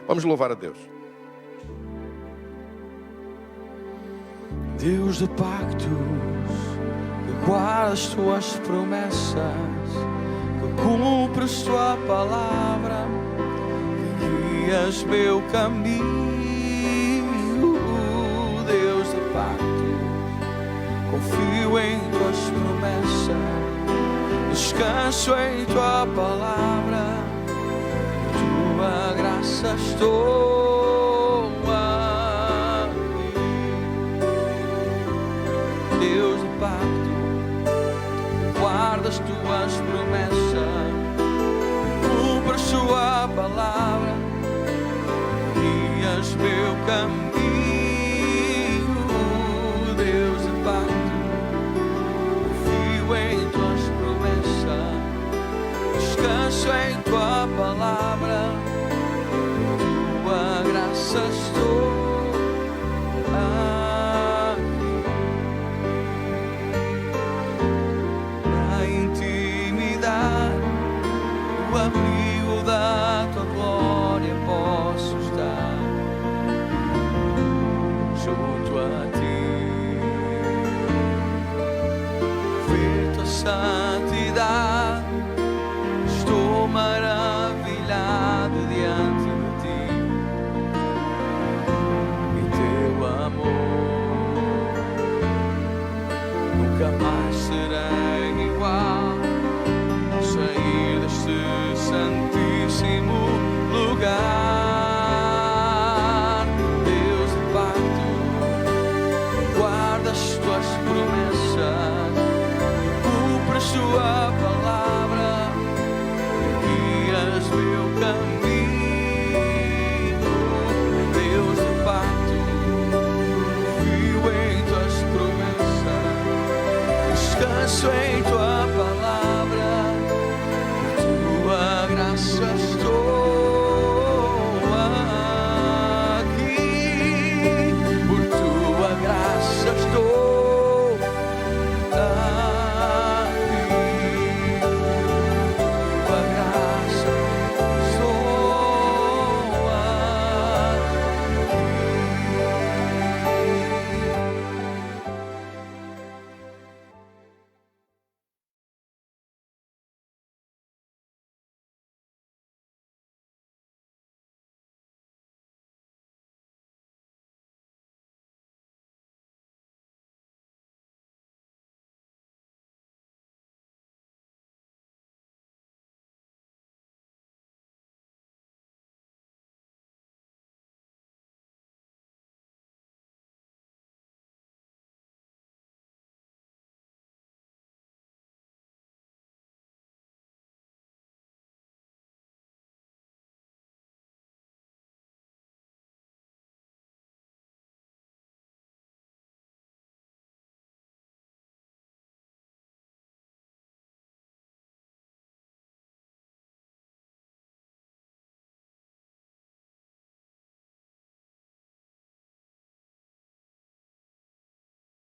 Speaker 2: Vamos louvar a Deus.
Speaker 1: Deus de pactos, que guardas tuas promessas, que cumpres tua palavra, que guias meu caminho. Deus de pactos, confio em tuas promessas, descanso em tua palavra, tua graça estou aqui. Deus de pacto, guardas tuas promessas, cumpres tua palavra, guias meu caminho. Deus de pacto, confio em tuas promessas, descanso em tua palavra, tua graça estou aqui. Na intimidade, o abrigo da tua glória posso estar junto a ti, ver tua santidade, estou maravilhado diante de ti, e teu amor nunca mais serei igual ao sair deste santíssimo lugar. Deus de pacto, guardas tuas promessas, cumpres tua palavra, guias meu caminho. Deus de pacto, confio em tuas promessas, descanso em tua palavra, tua graça